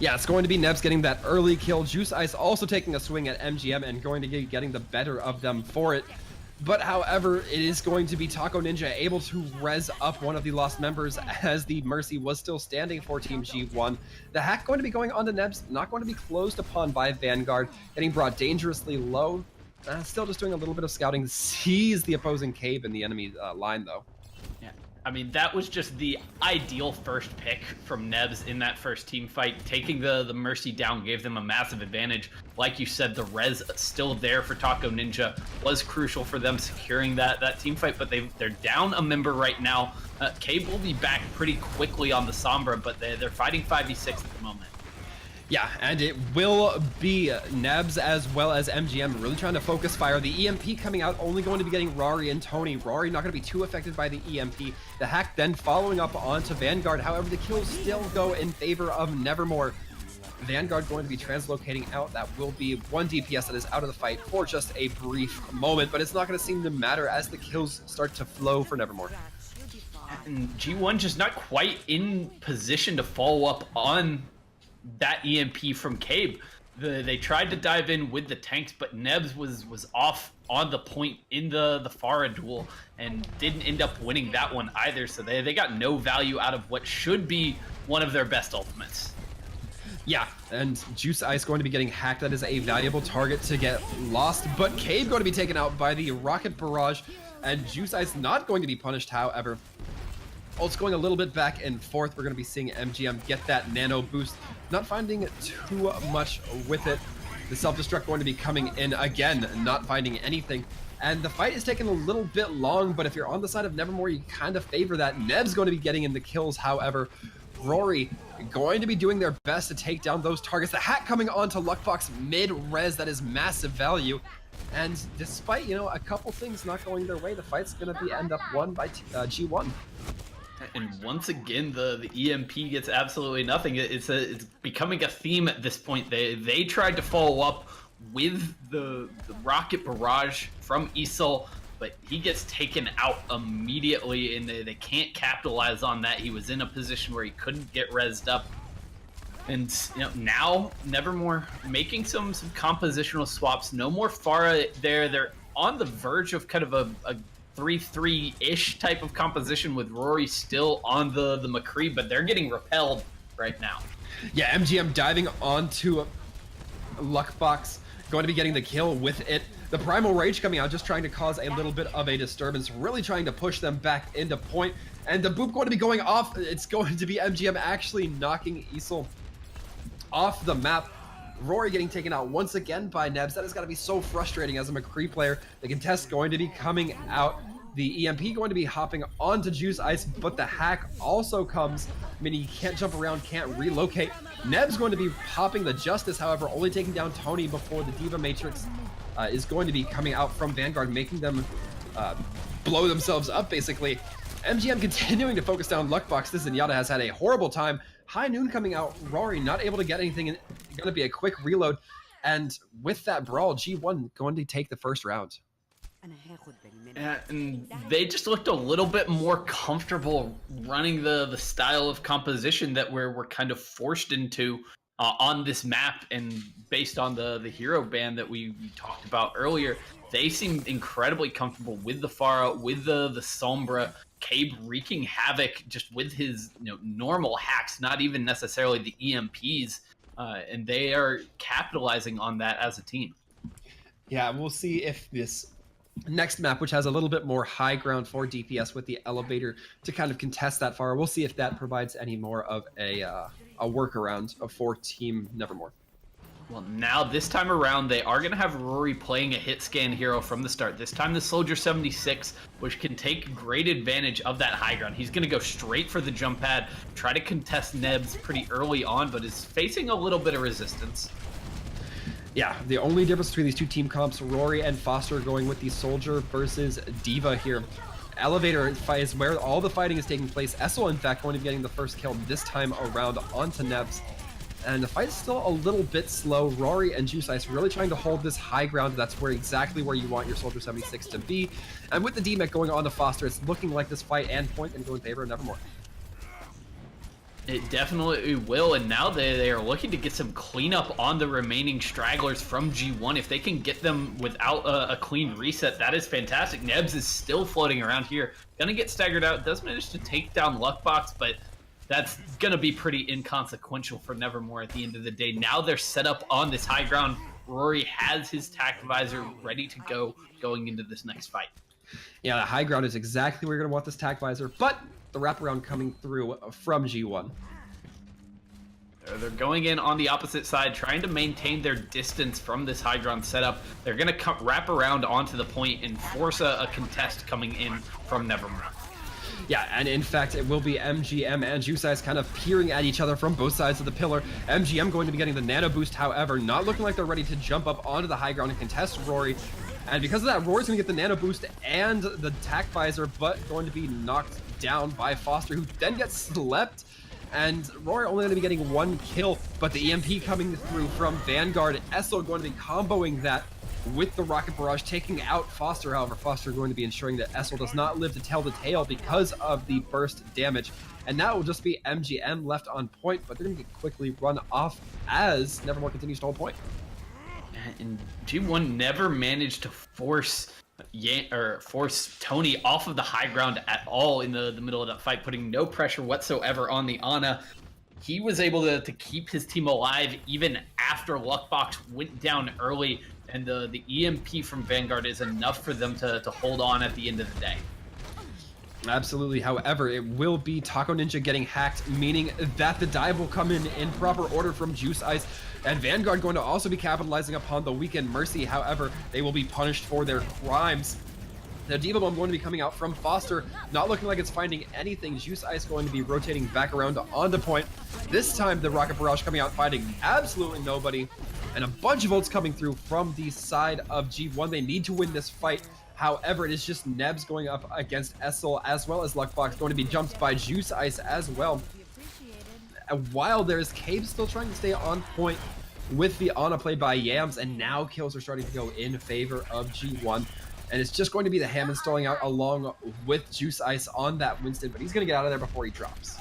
Yeah, it's going to be Nebs getting that early kill. Juice Ice also taking a swing at MGM and going to be getting the better of them for it. But however, it is going to be Taco Ninja able to res up one of the lost members as the Mercy was still standing for Team G1. The hack going to be going on to Nebs, not going to be closed upon by Vanguard, getting brought dangerously low. Still just doing a little bit of scouting, sees the opposing cave in the enemy line though. Yeah, I mean, that was just the ideal first pick from Nebs in that first team fight. Taking the Mercy down gave them a massive advantage. Like you said, the res still there for Taco Ninja was crucial for them securing that team fight, but they're down a member right now. Cave will be back pretty quickly on the Sombra, but they're fighting 5v6 at the moment. Yeah, and it will be Nebs as well as MGM really trying to focus fire. The EMP coming out, only going to be getting Rari and Tony. Rari not going to be too affected by the EMP. The hack then following up onto Vanguard. However, the kills still go in favor of Nevermore. Vanguard going to be translocating out. That will be one DPS that is out of the fight for just a brief moment, but it's not going to seem to matter as the kills start to flow for Nevermore. And G1 just not quite in position to follow up on that EMP from Cabe. they tried to dive in with the tanks, but Nebs was off on the point in the Pharah duel and didn't end up winning that one either. So they got no value out of what should be one of their best ultimates. Yeah, and Juice Ice going to be getting hacked. That is a valuable target to get lost, but Cave going to be taken out by the Rocket Barrage, and Juice Ice not going to be punished, however. Ult's going a little bit back and forth. We're going to be seeing MGM get that nano boost. Not finding too much with it. The self-destruct going to be coming in again, not finding anything. And the fight is taking a little bit long, but if you're on the side of Nevermore, you kind of favor that. Neb's going to be getting in the kills, however. Rory going to be doing their best to take down those targets. The hack coming onto Luckbox mid-res, that is massive value. And despite, you know, a couple things not going their way, the fight's going to be end up won by G1. And once again, the EMP gets absolutely nothing. It's becoming a theme at this point. They tried to follow up with the Rocket Barrage from Isol, but he gets taken out immediately, and they can't capitalize on that. He was in a position where he couldn't get rezzed up. And you know, now Nevermore making some compositional swaps. No more Pharah there. They're on the verge of kind of a 3-3-ish type of composition with Rory still on the McCree, but they're getting repelled right now. Yeah, MGM diving onto Luckbox, going to be getting the kill with it. The Primal Rage coming out, just trying to cause a little bit of a disturbance, really trying to push them back into point. And the boop going to be going off. It's going to be MGM actually knocking Isol off the map. Rory getting taken out once again by Nebs. That has got to be so frustrating as a McCree player. The contest going to be coming out. The EMP going to be hopping onto Juice Ice, but the hack also comes. I mean, he can't jump around, can't relocate. Neb's going to be popping the Justice, however, only taking down Tony before the Diva Matrix is going to be coming out from Vanguard, making them blow themselves up, basically. MGM continuing to focus down Luckbox. This Zenyatta has had a horrible time. High Noon coming out. Rory not able to get anything. Going to be a quick reload. And with that brawl, G1 going to take the first round. And they just looked a little bit more comfortable running the style of composition that we're kind of forced into on this map, and based on the hero ban that we talked about earlier, they seem incredibly comfortable with the Pharah, with the Sombra. Cabe wreaking havoc just with his normal hacks, not even necessarily the EMPs, and they are capitalizing on that as a team. Yeah, we'll see if this next map, which has a little bit more high ground for DPS with the elevator to kind of contest that far, we'll see if that provides any more of a workaround for Team Nevermore. Well, now this time around, they are going to have Rory playing a hit scan hero from the start. This time the Soldier 76, which can take great advantage of that high ground. He's going to go straight for the jump pad, try to contest Nebs pretty early on, but is facing a little bit of resistance. Yeah, the only difference between these two team comps, Rory and Foster going with the Soldier versus Diva here. Elevator is where all the fighting is taking place. Essel, in fact, going to be getting the first kill this time around onto Nebs. And the fight is still a little bit slow. Rory and Juice Ice really trying to hold this high ground. That's exactly where you want your Soldier 76 to be. And with the DMEC going on to Foster, it's looking like this fight and point and go in favor of Nevermore. It definitely will, and now they are looking to get some cleanup on the remaining stragglers from G1. If they can get them without a clean reset, that is fantastic. Nebs is still floating around here. Gonna get staggered out. Does manage to take down Luckbox, but that's gonna be pretty inconsequential for Nevermore at the end of the day. Now they're set up on this high ground. Rory has his tac visor ready to go going into this next fight. Yeah, the high ground is exactly where you're gonna want this tac visor, but the wraparound coming through from G1. They're going in on the opposite side, trying to maintain their distance from this high ground setup. They're going to wrap around onto the point and force a contest coming in from Nevermore. Yeah, and in fact, it will be MGM and Juice Ice kind of peering at each other from both sides of the pillar. MGM going to be getting the nano boost, however, not looking like they're ready to jump up onto the high ground and contest Rory. And because of that, Rory's going to get the nano boost and the tac visor, but going to be knocked down by Foster, who then gets slept. And Rory only going to be getting one kill, but the EMP coming through from Vanguard. Essel going to be comboing that. with the Rocket Barrage taking out Foster. However, Foster going to be ensuring that Essel does not live to tell the tale because of the burst damage. And that will just be MGM left on point, but they're going to get quickly run off as Nevermore continues to hold point. And G1 never managed to force Tony off of the high ground at all in the middle of that fight, putting no pressure whatsoever on the Ana. He was able to keep his team alive even after Luckbox went down early, and the EMP from Vanguard is enough for them to hold on at the end of the day. Absolutely. However, it will be Taco Ninja getting hacked, meaning that the dive will come in proper order from Juice Ice, and Vanguard going to also be capitalizing upon the Weekend Mercy. However, they will be punished for their crimes. The Diva Bomb going to be coming out from Foster, not looking like it's finding anything. Juice Ice going to be rotating back around onto point. This time, the Rocket Barrage coming out, finding absolutely nobody, and a bunch of ults coming through from the side of G1. They need to win this fight. However, it is just Nebs going up against Essel, as well as Luckbox going to be jumped by Juice Ice as well. While there's Cabe still trying to stay on point with the Ana played by Yams, and now kills are starting to go in favor of G1. And it's just going to be the Hammond stalling out along with Juice Ice on that Winston, but he's going to get out of there before he drops.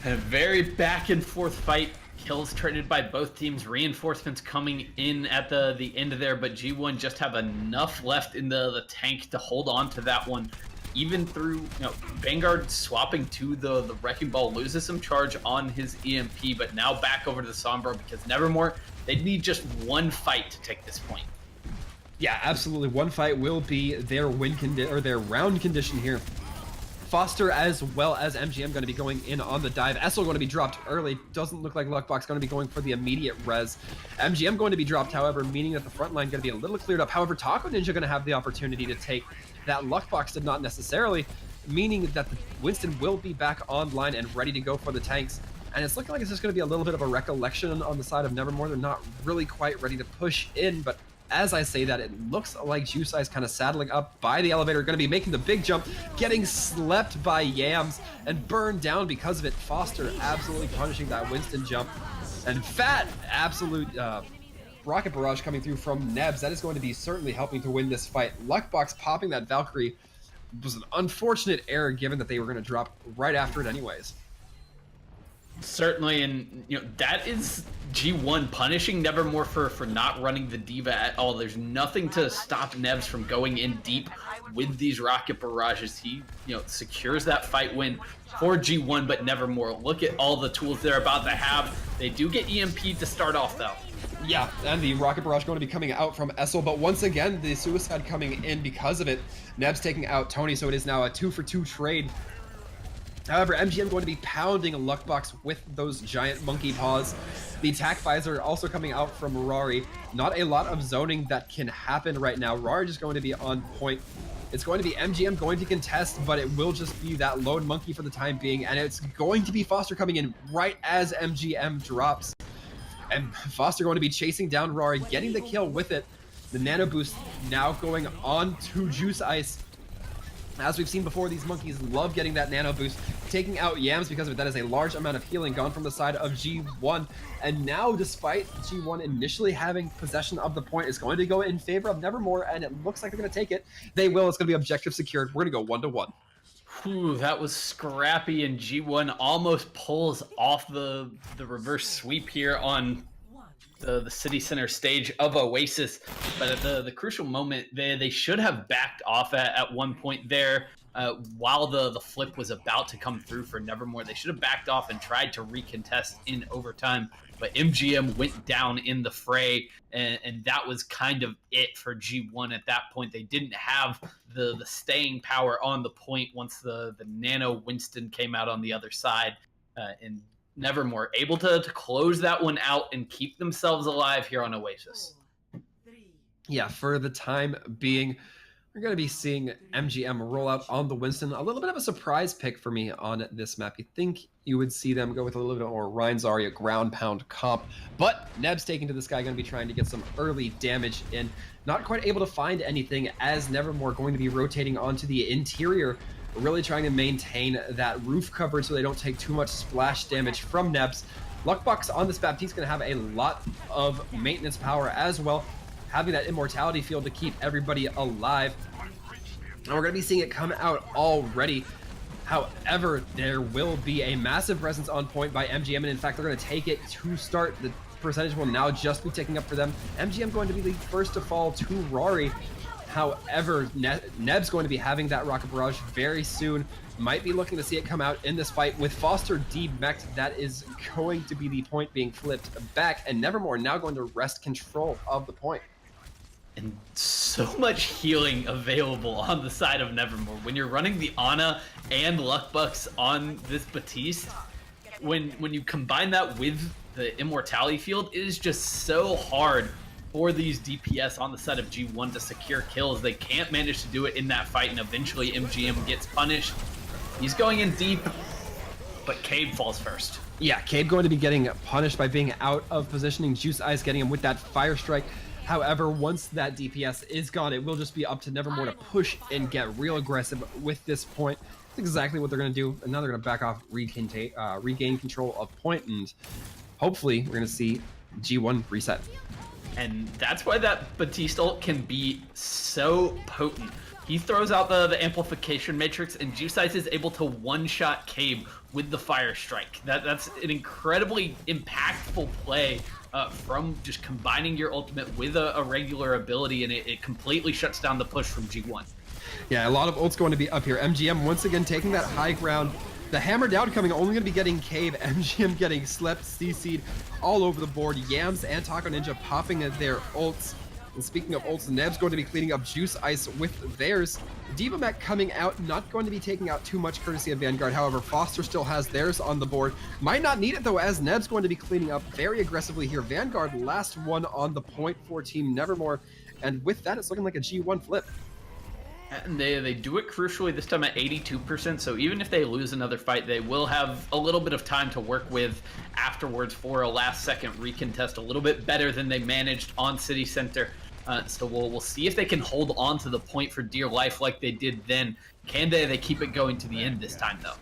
And a very back and forth fight. Kills traded by both teams, reinforcements coming in at the end of there, but G1 just have enough left in the tank to hold on to that one. Even through, Vanguard swapping to the Wrecking Ball, loses some charge on his EMP, but now back over to the Sombra because Nevermore, they need just one fight to take this point. Yeah, absolutely. One fight will be their their round condition here. Foster as well as MGM going to be going in on the dive. Essel going to be dropped early. Doesn't look like Luckbox going to be going for the immediate res. MGM going to be dropped, however, meaning that the front line going to be a little cleared up. However, Taco Ninja going to have the opportunity to take that. Luckbox did not necessarily, meaning that the Winston will be back online and ready to go for the tanks. And it's looking like it's just going to be a little bit of a recollection on the side of Nevermore. They're not really quite ready to push in, but as I say that, it looks like Juice Ice kind of saddling up by the elevator, going to be making the big jump, getting slept by Yams and burned down because of it. Foster absolutely punishing that Winston jump. And Fat, absolute Rocket Barrage coming through from Nebs. That is going to be certainly helping to win this fight. Luckbox popping that Valkyrie was an unfortunate error given that they were going to drop right after it anyways. Certainly, and that is G1 punishing Nevermore for not running the Diva at all. There's nothing to stop Nebs from going in deep with these Rocket Barrages. He secures that fight win for G1, but Nevermore, look at all the tools they're about to have. They do get EMP'd to start off though. Yeah, and the Rocket Barrage going to be coming out from Essel, but once again, the Suicide coming in because of it. Nebs taking out Tony, so it is now a 2-for-2 trade. However, MGM going to be pounding a Luckbox with those giant monkey paws. The attack visor also coming out from Rari. Not a lot of zoning that can happen right now. Rari is going to be on point. It's going to be MGM going to contest, but it will just be that lone monkey for the time being, and it's going to be Foster coming in right as MGM drops. And Foster going to be chasing down Rari, getting the kill with it. The nano boost now going on to Juice Ice. As we've seen before, these monkeys love getting that nano boost, taking out Yams because of it. That is a large amount of healing gone from the side of G1. And now, despite G1 initially having possession of the point, it's going to go in favor of Nevermore, and it looks like they're going to take it. They will. It's going to be objective secured. We're going to go 1-1. Whew, that was scrappy, and G1 almost pulls off the reverse sweep here on the city center stage of Oasis, but at the crucial moment, they should have backed off at one point there while the flip was about to come through for Nevermore. They should have backed off and tried to recontest in overtime, but MGM went down in the fray, and that was kind of it for G1 at that point. They didn't have the staying power on the point once the Nano Winston came out on the other side, and Nevermore able to close that one out and keep themselves alive here on Oasis. Yeah, for the time being, we're going to be seeing MGM roll out on the Winston. A little bit of a surprise pick for me on this map. You'd think you would see them go with a little bit more Ryan Zarya ground pound comp, but Neb's taking to this guy, going to be trying to get some early damage in. Not quite able to find anything, as Nevermore going to be rotating onto the interior, really trying to maintain that roof coverage so they don't take too much splash damage from Nebs. Luckbox on this Baptiste going to have a lot of maintenance power as well. having that immortality field to keep everybody alive. And we're going to be seeing it come out already. However, there will be a massive presence on point by MGM, and in fact, they're going to take it to start. The percentage will now just be ticking up for them. MGM going to be the first to fall to Rory. However, Neb's going to be having that rocket barrage very soon. Might be looking to see it come out in this fight with Foster demeched. That is going to be the point being flipped back, and Nevermore now going to wrest control of the point. And so much healing available on the side of Nevermore. When you're running the Ana and Luck Bucks on this Batiste, when you combine that with the immortality field, it is just so hard for these DPS on the side of G1 to secure kills. They can't manage to do it in that fight, and eventually MGM gets punished. He's going in deep, but Cabe falls first. Yeah, Cabe going to be getting punished by being out of positioning. Juice Eyes getting him with that Fire Strike. However, once that DPS is gone, it will just be up to Nevermore to push and get real aggressive with this point. That's exactly what they're going to do. And now they're going to back off, regain control of point, and hopefully we're going to see G1 reset. And that's why that Batiste ult can be so potent. He throws out the amplification matrix, and Juice Ice is able to one-shot Cabe with the Fire Strike. That's an incredibly impactful play from just combining your ultimate with a regular ability, and it completely shuts down the push from G1. Yeah, a lot of ults going to be up here. MGM once again taking that high ground. The hammer down coming, only going to be getting Cabe. MGM getting slept, CC'd all over the board. Yams and Taco Ninja popping at their ults. And speaking of ults, Neb's going to be cleaning up Juice Ice with theirs. Diva Mech coming out, not going to be taking out too much courtesy of Vanguard. However, Foster still has theirs on the board. Might not need it though, as Neb's going to be cleaning up very aggressively here. Vanguard, last one on the point for Team Nevermore. And with that, it's looking like a G1 flip. And they do it crucially this time at 82%, so even if they lose another fight, they will have a little bit of time to work with afterwards for a last-second recontest, a little bit better than they managed on City Center. So we'll see if they can hold on to the point for dear life like they did then. Can they keep it going to the end this time, though?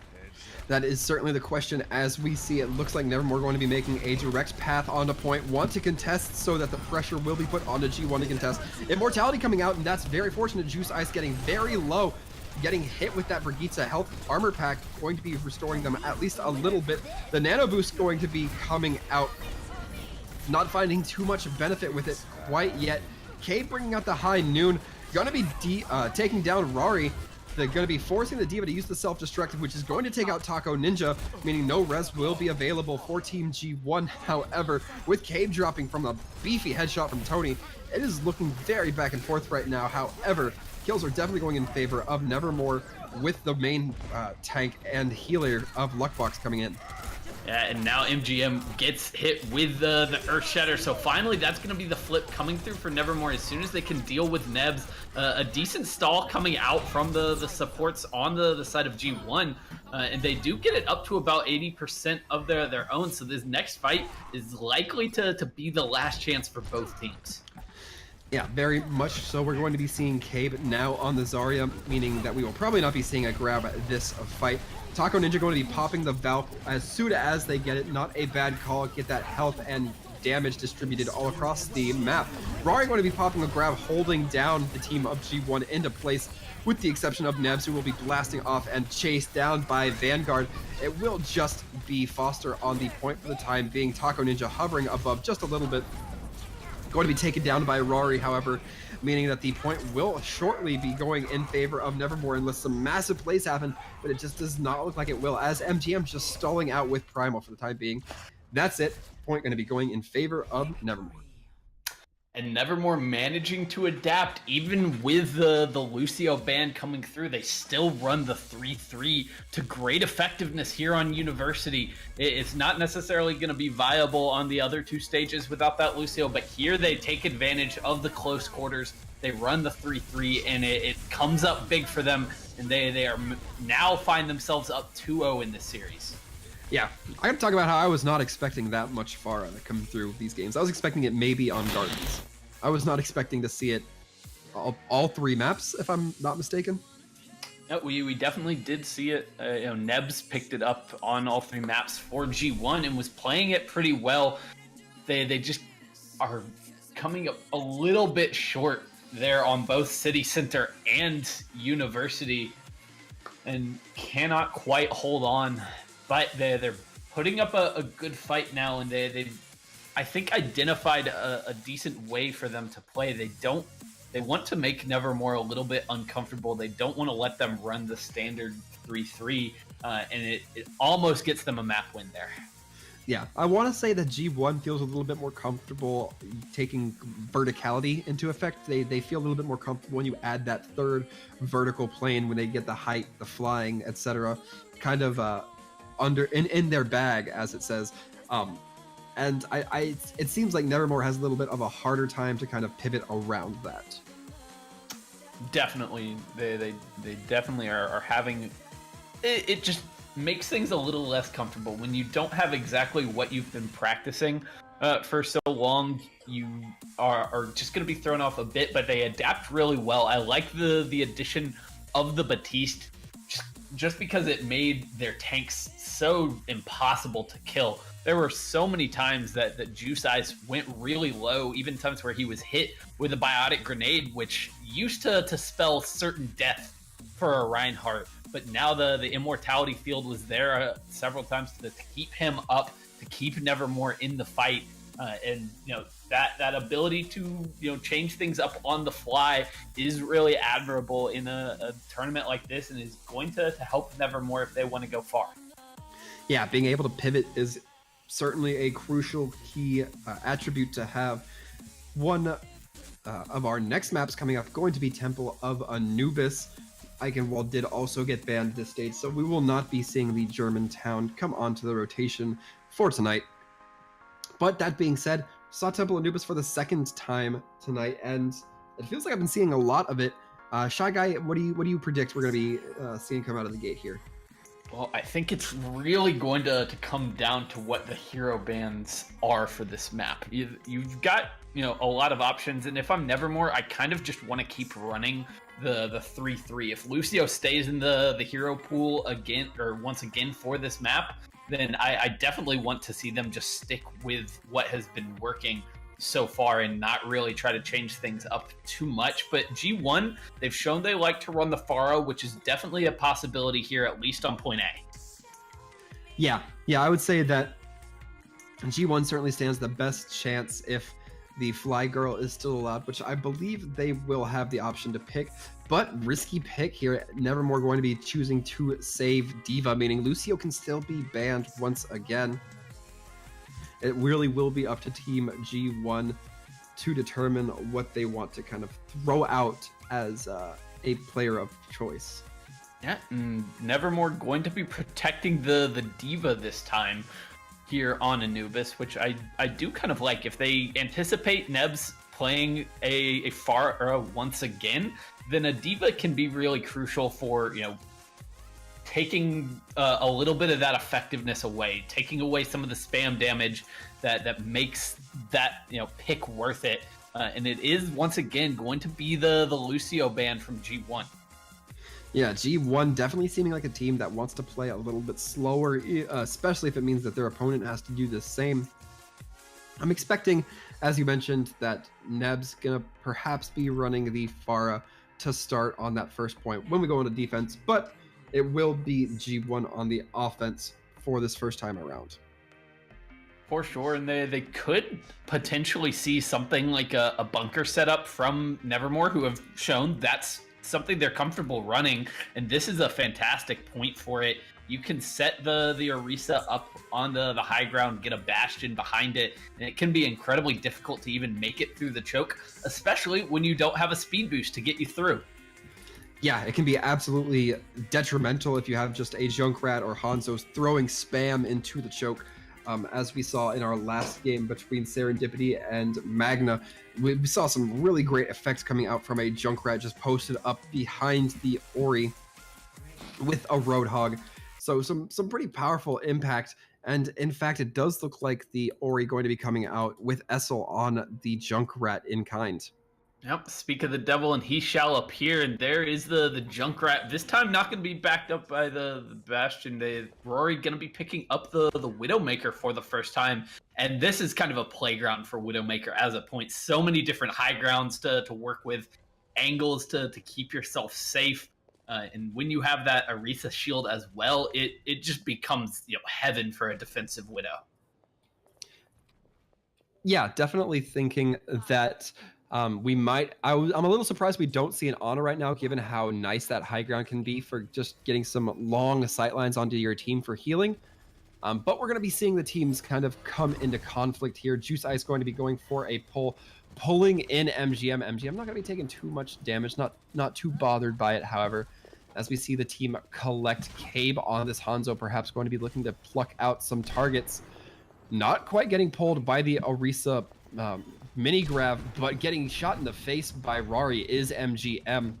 That is certainly the question as we see it. Looks like Nevermore going to be making a direct path onto point. Want to contest so that the pressure will be put onto G1 to contest. Immortality coming out, and that's very fortunate. Juice Ice getting very low. Getting hit with that Brigitte health armor pack, going to be restoring them at least a little bit. The nano boost going to be coming out. Not finding too much benefit with it quite yet. Cabe bringing out the high noon. Gonna be taking down Rari. They're going to be forcing the Diva to use the self-destructive, which is going to take out Taco Ninja, meaning no res will be available for Team G1. However, with Cabe dropping from a beefy headshot from Tony, it is looking very back and forth right now. However, kills are definitely going in favor of Nevermore with the main tank and healer of Luckbox coming in. Yeah, and now MGM gets hit with the Earth Shatter, so finally that's going to be the flip coming through for Nevermore as soon as they can deal with Nebs. A decent stall coming out from the supports on the side of G1, and they do get it up to about 80% of their own, so this next fight is likely to be the last chance for both teams. Yeah, very much so. We're going to be seeing Cabe now on the Zarya, meaning that we will probably not be seeing a grab this fight. Taco Ninja going to be popping the Valk as soon as they get it. Not a bad call. Get that health and damage distributed all across the map. Rari going to be popping a grab, holding down the team of G1 into place, with the exception of Nebs, who will be blasting off and chased down by Vanguard. It will just be Foster on the point for the time being. Taco Ninja hovering above just a little bit. Going to be taken down by Rari, however, meaning that the point will shortly be going in favor of Nevermore unless some massive plays happen, but it just does not look like it will, as MGM just stalling out with Primal for the time being. That's it. Point going to be going in favor of Nevermore. And Nevermore managing to adapt, even with the Lucio ban coming through, they still run the 3-3 to great effectiveness here on University. It's not necessarily going to be viable on the other two stages without that Lucio, but here they take advantage of the close quarters. They run the 3-3, and it comes up big for them, and they are now find themselves up 2-0 in this series. Yeah, I gotta talk about how I was not expecting that much Pharah to come through these games. I was expecting it maybe on Gardens. I was not expecting to see it all three maps, if I'm not mistaken. No, we definitely did see it. Nebs picked it up on all three maps for G1 and was playing it pretty well. They just are coming up a little bit short there on both City Center and University, and cannot quite hold on. But they're putting up a good fight now, and they I think identified a decent way for them to play. They want to make Nevermore a little bit uncomfortable. They don't want to let them run the standard 3-3, and it almost gets them a map win there. Yeah, I want to say that G1 feels a little bit more comfortable taking verticality into effect. They feel a little bit more comfortable when you add that third vertical plane, when they get the height, the flying, etc., kind of in their bag, as it says. And it seems like Nevermore has a little bit of a harder time to kind of pivot around that. Definitely, they definitely are having it. Just makes things a little less comfortable when you don't have exactly what you've been practicing for so long. You are just going to be thrown off a bit, but they adapt really well. I like the addition of the Batiste, just because it made their tanks so impossible to kill. There were so many times that Juice Eyes went really low, even times where he was hit with a biotic grenade, which used to spell certain death for a Reinhardt. But now the immortality field was there several times to keep him up, to keep Nevermore in the fight, and that ability to change things up on the fly is really admirable in a tournament like this, and is going to help Nevermore if they want to go far. Yeah, being able to pivot is certainly a crucial key attribute to have. One of our next maps coming up going to be Temple of Anubis. Eichenwald did also get banned this stage, so we will not be seeing the German town come onto the rotation for tonight. But that being said, saw Temple Anubis for the second time tonight, and it feels like I've been seeing a lot of it. Shy Guy, what do you predict we're going to be seeing come out of the gate here? Well, I think it's really going to come down to what the hero bans are for this map. You've got a lot of options, and if I'm Nevermore, I kind of just want to keep running the 3-3. If Lucio stays in the hero pool once again for this map, then I definitely want to see them just stick with what has been working so far and not really try to change things up too much. But G1, they've shown they like to run the Pharaoh, which is definitely a possibility here, at least on point A. Yeah, I would say that G1 certainly stands the best chance if the Fly Girl is still allowed, which I believe they will have the option to pick. But risky pick here. Nevermore going to be choosing to save D.Va, meaning Lucio can still be banned once again. It really will be up to Team G1 to determine what they want to kind of throw out as a player of choice. Yeah, Nevermore going to be protecting the D.Va this time here on Anubis, which I do kind of like. If they anticipate Nebs playing a Pharaoh once again, then a D.Va can be really crucial for taking a little bit of that effectiveness away, taking away some of the spam damage that makes that pick worth it. And it is once again going to be the Lucio ban from G1. Yeah, G1 definitely seeming like a team that wants to play a little bit slower, especially if it means that their opponent has to do the same. I'm expecting, as you mentioned, that Neb's gonna perhaps be running the Pharah to start on that first point when we go into defense, but it will be G1 on the offense for this first time around. For sure, and they could potentially see something like a bunker setup from Nevermore, who have shown that's something they're comfortable running, and this is a fantastic point for it. You can set the Orisa up on the high ground, get a bastion behind it, and it can be incredibly difficult to even make it through the choke, especially when you don't have a speed boost to get you through. Yeah, it can be absolutely detrimental if you have just a Junkrat or Hanzo's throwing spam into the choke. As we saw in our last game between Serendipity and Magna, we saw some really great effects coming out from a Junkrat just posted up behind the Ori with a Roadhog. So some pretty powerful impact, and in fact, it does look like the Ori going to be coming out with Essel on the Junkrat in kind. Yep, speak of the devil and he shall appear, and there is the Junkrat. This time not going to be backed up by the Bastion. Rory going to be picking up the Widowmaker for the first time, and this is kind of a playground for Widowmaker as a point. So many different high grounds to work with, angles to keep yourself safe, and when you have that Aretha shield as well, it just becomes heaven for a defensive Widow. Yeah, definitely thinking that we might. I'm a little surprised we don't see an Ana right now, given how nice that high ground can be for just getting some long sightlines onto your team for healing. But we're going to be seeing the teams kind of come into conflict here. Juice Ice going to be going for a pull, pulling in MGM. MGM not going to be taking too much damage, not too bothered by it, however. As we see the team collect Cabe on this Hanzo, perhaps going to be looking to pluck out some targets. Not quite getting pulled by the Orisa mini grab, but getting shot in the face by Rari is MGM. I'm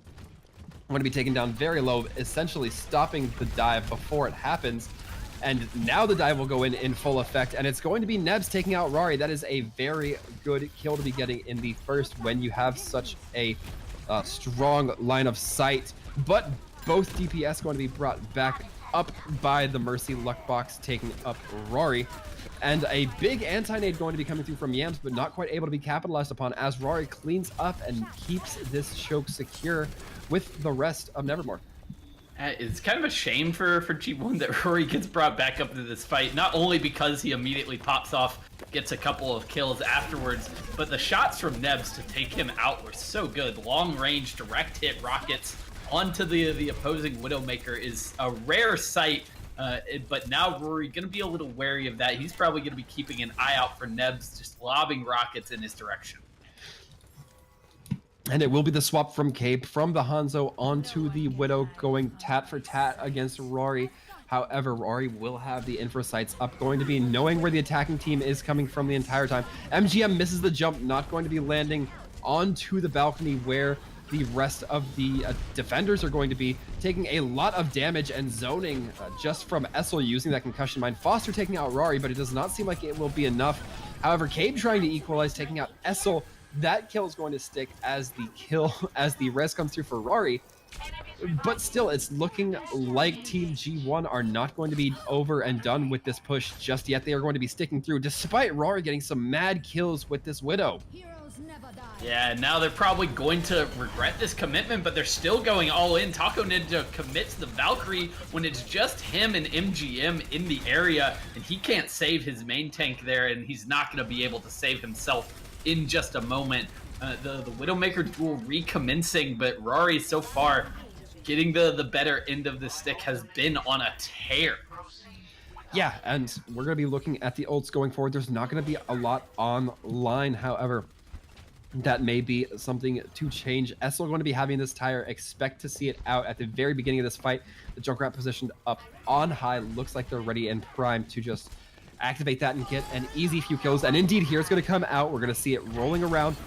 going to be taken down very low, essentially stopping the dive before it happens. And now the dive will go in full effect, and it's going to be Nebs taking out Rari. That is a very good kill to be getting in the first when you have such a strong line of sight. But both DPS going to be brought back up by the Mercy Luckbox taking up Rari. And a big anti-nade going to be coming through from Yams, but not quite able to be capitalized upon as Rari cleans up and keeps this choke secure with the rest of Nevermore. It's kind of a shame for G1 that Rory gets brought back up into this fight, not only because he immediately pops off, gets a couple of kills afterwards, but the shots from Nebs to take him out were so good. Long range, direct hit rockets onto the opposing Widowmaker is a rare sight. But now Rory going to be a little wary of that. He's probably going to be keeping an eye out for Nebs just lobbing rockets in his direction. And it will be the swap from Cabe from the Hanzo onto the Widow, going tat for tat against Rory. However, Rory will have the infra sights up, going to be knowing where the attacking team is coming from the entire time. MGM misses the jump, not going to be landing onto the balcony where the rest of the defenders are going to be taking a lot of damage and zoning just from Essel using that concussion mine. Foster taking out Rari, but it does not seem like it will be enough. However, Cabe trying to equalize, taking out Essel. That kill is going to stick as the res comes through for Rari. But still, it's looking like Team G1 are not going to be over and done with this push just yet. They are going to be sticking through, despite Rari getting some mad kills with this Widow. Yeah, now they're probably going to regret this commitment, but they're still going all in. Taco Ninja commits the Valkyrie when it's just him and MGM in the area, and he can't save his main tank there, and he's not going to be able to save himself in just a moment. The Widowmaker duel recommencing, but Rari so far getting the better end of the stick has been on a tear. Yeah, and we're going to be looking at the ults going forward. There's not going to be a lot online, however. That may be something to change. Essel going to be having this tire. Expect to see it out at the very beginning of this fight. The Junkrat positioned up on high. Looks like they're ready and primed to just activate that and get an easy few kills. And indeed, here it's going to come out. We're going to see it rolling around.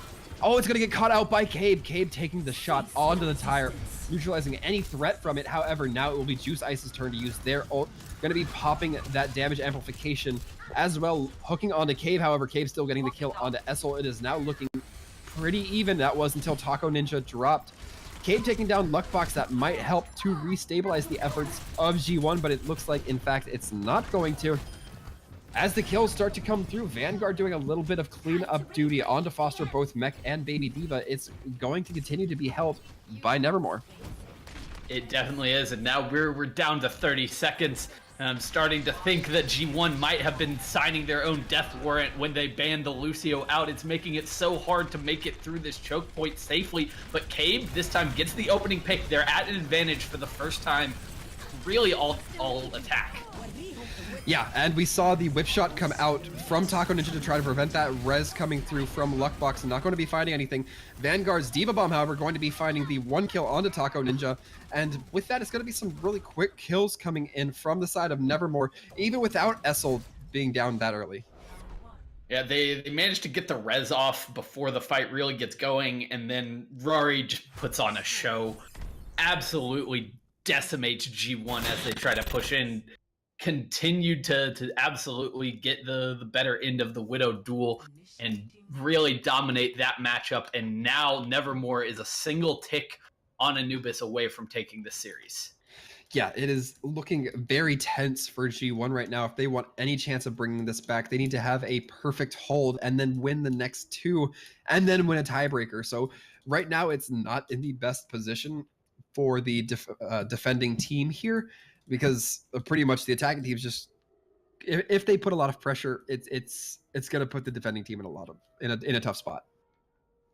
Oh, it's going to get caught out by Cabe. Cabe taking the shot onto the tire, neutralizing any threat from it. However, now it will be Juice Ice's turn to use their ult. Going to be popping that damage amplification as well, hooking onto Cabe. However, Cabe still getting the kill onto Essel. It is now looking pretty even. That was until Taco Ninja dropped. Cabe taking down Luckbox. That might help to restabilize the efforts of G1, but it looks like, in fact, it's not going to. As the kills start to come through, Vanguard doing a little bit of cleanup duty onto foster both Mech and Baby Diva. It's going to continue to be held by Nevermore. It definitely is, and now we're down to 30 seconds. And I'm starting to think that G1 might have been signing their own death warrant when they banned the Lucio out. It's making it so hard to make it through this choke point safely. But Cabe this time gets the opening pick. They're at an advantage for the first time, really all attack. Yeah, and we saw the whip shot come out from Taco Ninja to try to prevent that res coming through from Luckbox. Not going to be finding anything. Vanguard's Diva Bomb, however, going to be finding the one kill onto Taco Ninja. And with that, it's going to be some really quick kills coming in from the side of Nevermore, even without Essel being down that early. Yeah, they managed to get the res off before the fight really gets going, and then Rory just puts on a show. Absolutely decimates G1 as they try to push in. continued to absolutely get the better end of the Widow duel and really dominate that matchup. And now Nevermore is a single tick on Anubis away from taking the series. Yeah, it is looking very tense for G1 right now. If they want any chance of bringing this back, they need to have a perfect hold and then win the next two and then win a tiebreaker. So right now it's not in the best position for the defending team here, because pretty much the attacking team's just, if they put a lot of pressure, it's going to put the defending team in a tough spot.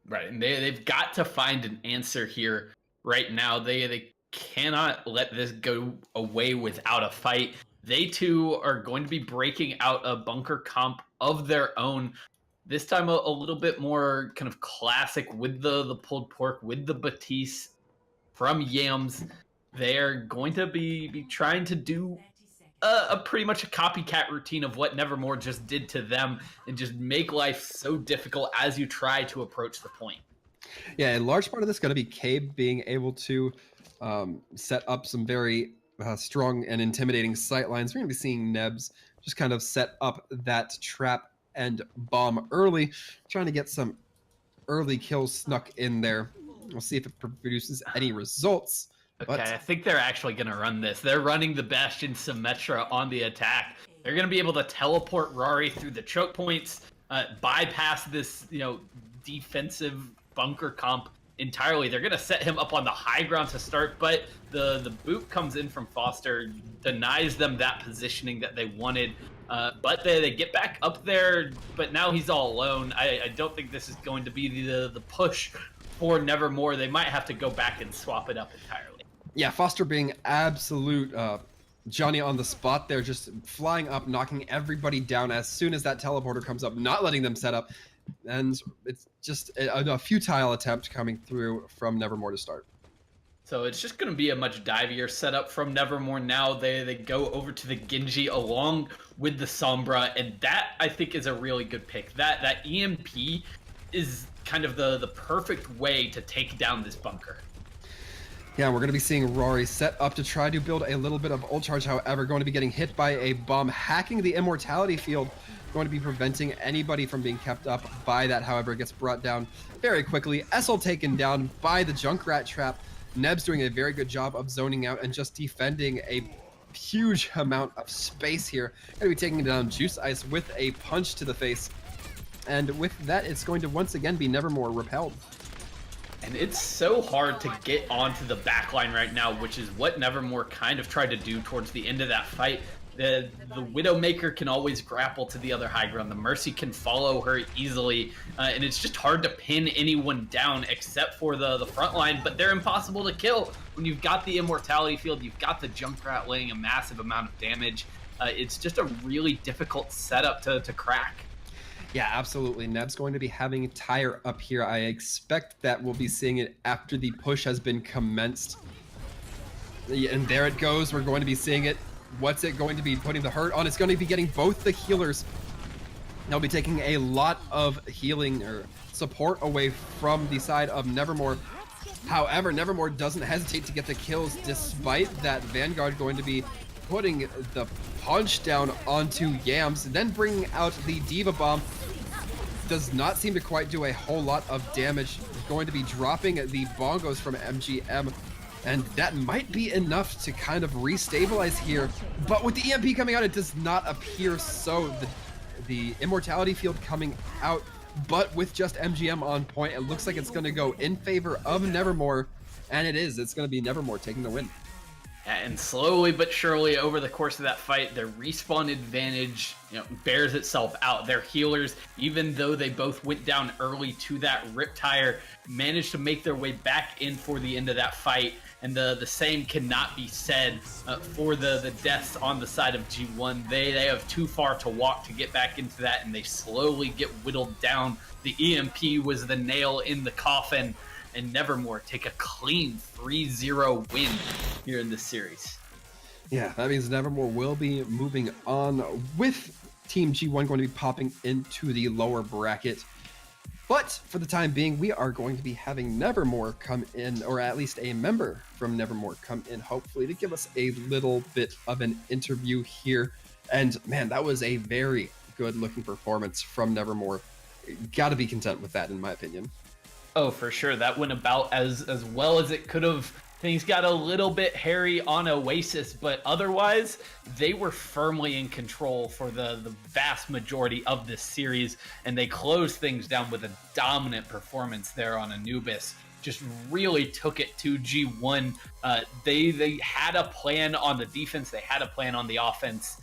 Right, and they've got to find an answer here right now. They cannot let this go away without a fight. They too are going to be breaking out a bunker comp of their own. This time a little bit more kind of classic with the pulled pork, with the Batiste from Yams. They're going to be trying to do a pretty much a copycat routine of what Nevermore just did to them, and just make life so difficult as you try to approach the point. Yeah, a large part of this is going to be Cabe being able to set up some very strong and intimidating sight lines. We're going to be seeing Nebs just kind of set up that trap and bomb early, trying to get some early kills snuck in there. We'll see if it produces any results. Okay, But I think they're actually going to run this. They're running the Bastion Symmetra on the attack. They're going to be able to teleport Rari through the choke points, bypass this, defensive bunker comp entirely. They're going to set him up on the high ground to start, but the boot comes in from Foster, denies them that positioning that they wanted. But they get back up there, but now he's all alone. I don't think this is going to be the push for Nevermore. They might have to go back and swap it up entirely. yeah, Foster being absolute Johnny on the spot there, just flying up, knocking everybody down as soon as that teleporter comes up, not letting them set up. And it's just a futile attempt coming through from Nevermore to start. So it's just going to be a much divier setup from Nevermore now. They go over to the Genji along with the Sombra, and that, I think, is a really good pick. That EMP is kind of the perfect way to take down this bunker. Yeah, we're going to be seeing Rory set up to try to build a little bit of ult charge, however, going to be getting hit by a bomb, hacking the immortality field, going to be preventing anybody from being kept up by that. However, it gets brought down very quickly. Essel taken down by the Junkrat trap. Neb's doing a very good job of zoning out and just defending a huge amount of space here. Going to be taking down Juice Ice with a punch to the face. And with that, it's going to once again be Nevermore repelled. And it's so hard to get onto the backline right now, which is what Nevermore kind of tried to do towards the end of that fight. The Widowmaker can always grapple to the other high ground. The Mercy can follow her easily, and it's just hard to pin anyone down except for the front line, but they're impossible to kill. When you've got the Immortality Field, you've got the Junkrat laying a massive amount of damage. It's just a really difficult setup to crack. Yeah, absolutely. Neb's going to be having Tire up here. I expect that we'll be seeing it after the push has been commenced. And there it goes. We're going to be seeing it. What's it going to be putting the hurt on? It's going to be getting both the healers. They'll be taking a lot of healing or support away from the side of Nevermore. However, Nevermore doesn't hesitate to get the kills despite that Vanguard going to be putting the punch down onto Yams, then bringing out the Diva Bomb. Does not seem to quite do a whole lot of damage. Going to be dropping the bongos from MGM, and that might be enough to kind of restabilize here. But with the EMP coming out, it does not appear so. The Immortality Field coming out, but with just MGM on point, it looks like it's going to go in favor of Nevermore, and it is. It's going to be Nevermore taking the win. And slowly but surely over the course of that fight, their respawn advantage bears itself out. Their healers, even though they both went down early to that Riptire, managed to make their way back in for the end of that fight. And the same cannot be said for the deaths on the side of G1. They have too far to walk to get back into that, and they slowly get whittled down. The EMP was the nail in the coffin, and Nevermore take a clean 3-0 win here in this series. Yeah, that means Nevermore will be moving on with Team G1 going to be popping into the lower bracket. But for the time being, we are going to be having Nevermore come in, or at least a member from Nevermore come in, hopefully, to give us a little bit of an interview here. And man, that was a very good looking performance from Nevermore. Got to be content with that, in my opinion. Oh, for sure. That went about as well as it could have. Things got a little bit hairy on Oasis, but otherwise, they were firmly in control for the vast majority of this series, and they closed things down with a dominant performance there on Anubis. Just really took it to G1. They had a plan on the defense, they had a plan on the offense,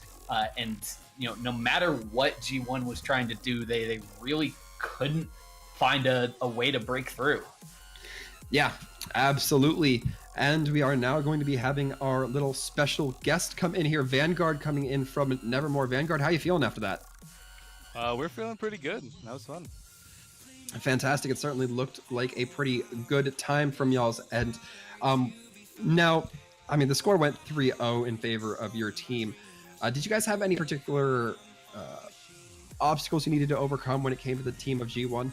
and no matter what G1 was trying to do, they really couldn't find a way to break through. Yeah, absolutely. And we are now going to be having our little special guest come in here, Vanguard, coming in from Nevermore. Vanguard, how you feeling after that? We're feeling pretty good. That was fun. Fantastic. It certainly looked like a pretty good time from y'all's end. Now, I mean, the score went 3-0 in favor of your team. Did you guys have any particular obstacles you needed to overcome when it came to the team of G1?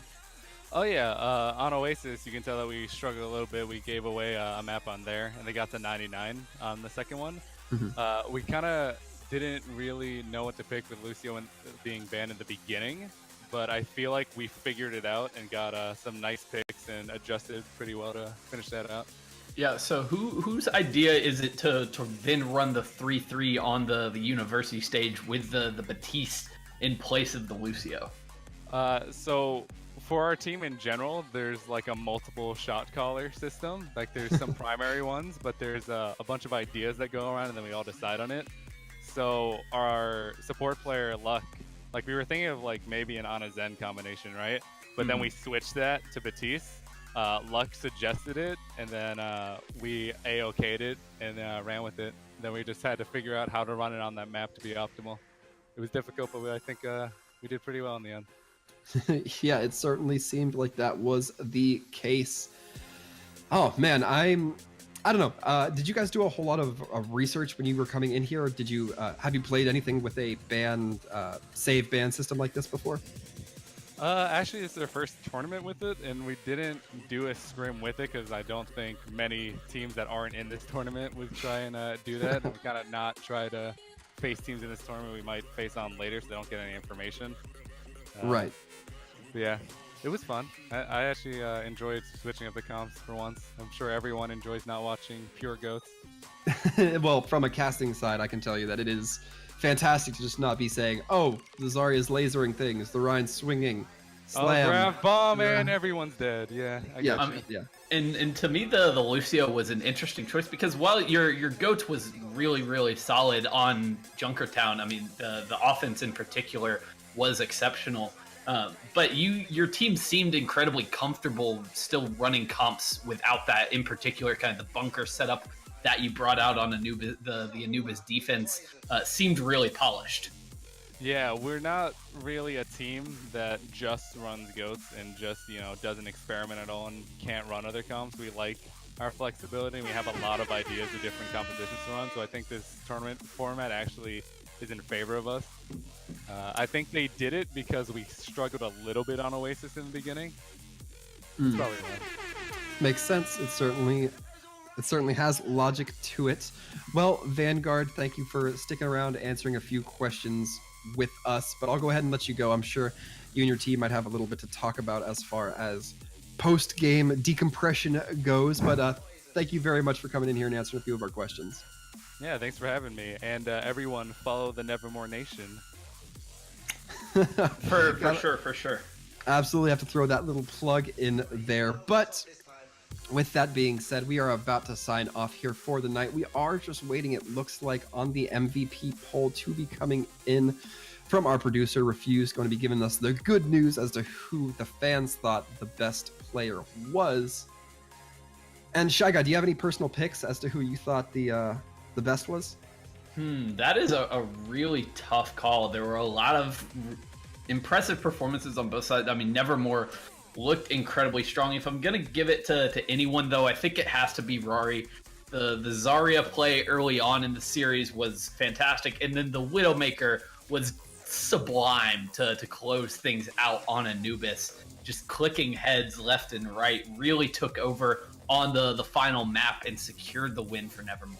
Oh yeah, on Oasis, you can tell that we struggled a little bit. We gave away a map on there, and they got to 99 on the second one. Mm-hmm. We kind of didn't really know what to pick with Lucio being banned in the beginning, but I feel like we figured it out and got some nice picks and adjusted pretty well to finish that out. Yeah, so whose idea is it to then run the 3-3 on the university stage with the Batiste in place of the Lucio? So for our team in general, there's like a multiple shot caller system. Like there's some primary ones, but there's a bunch of ideas that go around and then we all decide on it. So our support player Luck, like we were thinking of like maybe an Ana Zen combination, right? But then we switched that to Batiste. Luck suggested it, and then we A-okayed it and ran with it. Then we just had to figure out how to run it on that map to be optimal. It was difficult, but I think we did pretty well in the end. Yeah, it certainly seemed like that was the case. Oh man, I don't know. Did you guys do a whole lot of research when you were coming in here? Or did you have you played anything with a save ban system like this before? Actually, it's their first tournament with it, and we didn't do a scrim with it because I don't think many teams that aren't in this tournament would try and do that. And we kind of not try to face teams in this tournament we might face on later, so they don't get any information. Right. But yeah, it was fun. I actually enjoyed switching up the comps for once. I'm sure everyone enjoys not watching pure goats. Well, from a casting side, I can tell you that it is fantastic to just not be saying, "Oh, the Zarya's lasering things, the Rhine's swinging, slam, grab bomb, yeah. and everyone's dead." Yeah, I Yeah, got you. yeah. And to me, the Lucio was an interesting choice because while your goat was really solid on Junkertown, I mean the offense in particular was exceptional. But your team seemed incredibly comfortable still running comps without that, in particular kind of the bunker setup that you brought out on Anubis. The Anubis defense seemed really polished. Yeah, we're not really a team that just runs goats and just, doesn't experiment at all and can't run other comps. We like our flexibility. We have a lot of ideas of different compositions to run. So I think this tournament format actually is in favor of us. I think they did it because we struggled a little bit on Oasis in the beginning. That's probably why. Makes sense. It certainly has logic to it. Well, Vanguard, thank you for sticking around, answering a few questions with us. But I'll go ahead and let you go. I'm sure you and your team might have a little bit to talk about as far as post-game decompression goes. But thank you very much for coming in here and answering a few of our questions. Yeah, thanks for having me. And everyone, follow the Nevermore Nation. For sure. Absolutely have to throw that little plug in there. But with that being said, we are about to sign off here for the night. We are just waiting, it looks like, on the MVP poll to be coming in from our producer, Refuse, going to be giving us the good news as to who the fans thought the best player was. And Shy Guy, do you have any personal picks as to who you thought the best was? That is a really tough call. There were a lot of impressive performances on both sides. I mean, Nevermore looked incredibly strong. If I'm going to give it to anyone, though, I think it has to be Rory. The Zarya play early on in the series was fantastic, and then the Widowmaker was sublime to close things out on Anubis. Just clicking heads left and right, really took over on the final map and secured the win for Nevermore.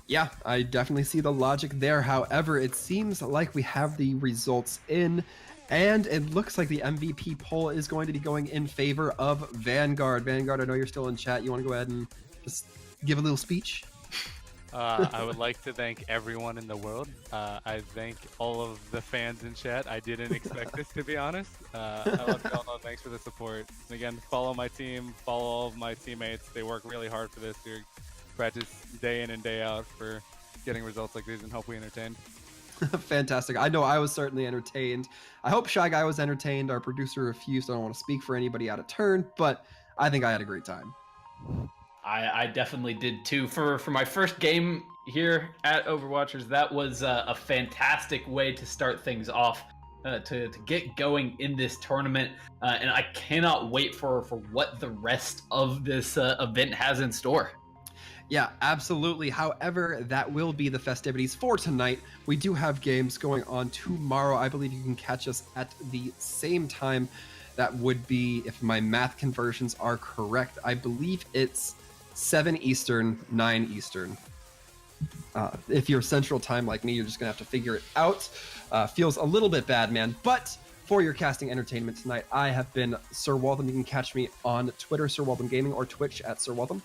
Yeah, I definitely see the logic there. However, it seems like we have the results in, and it looks like the MVP poll is going to be going in favor of Vanguard. Vanguard, I know you're still in chat. You want to go ahead and just give a little speech? I would like to thank everyone in the world. I thank all of the fans in chat. I didn't expect this, to be honest. I love y'all. Know. Thanks for the support. And again, follow my team, follow all of my teammates. They work really hard for this. They practice day in and day out for getting results like these, and hope we entertained. Fantastic. I know I was certainly entertained. I hope Shy Guy was entertained. Our producer refused. I don't want to speak for anybody out of turn, but I think I had a great time. I definitely did too. For my first game here at Overwatchers, that was a fantastic way to start things off, to get going in this tournament. And I cannot wait for what the rest of this event has in store. Yeah, absolutely. However, that will be the festivities for tonight. We do have games going on tomorrow. I believe you can catch us at the same time. That would be, if my math conversions are correct, I believe it's 7 Eastern, 9 Eastern. If you're Central Time like me, you're just going to have to figure it out. Feels a little bit bad, man. But for your casting entertainment tonight, I have been Sir Waltham. You can catch me on Twitter, Sir Waltham Gaming, or Twitch at Sir Waltham.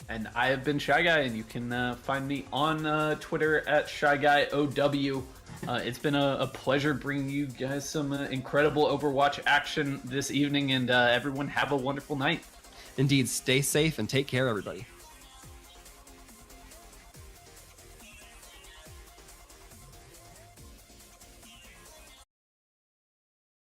And I have been Shy Guy, and you can find me on Twitter at ShyGuyOW. It's been a pleasure bringing you guys some incredible Overwatch action this evening, and everyone have a wonderful night. Indeed, stay safe and take care, everybody.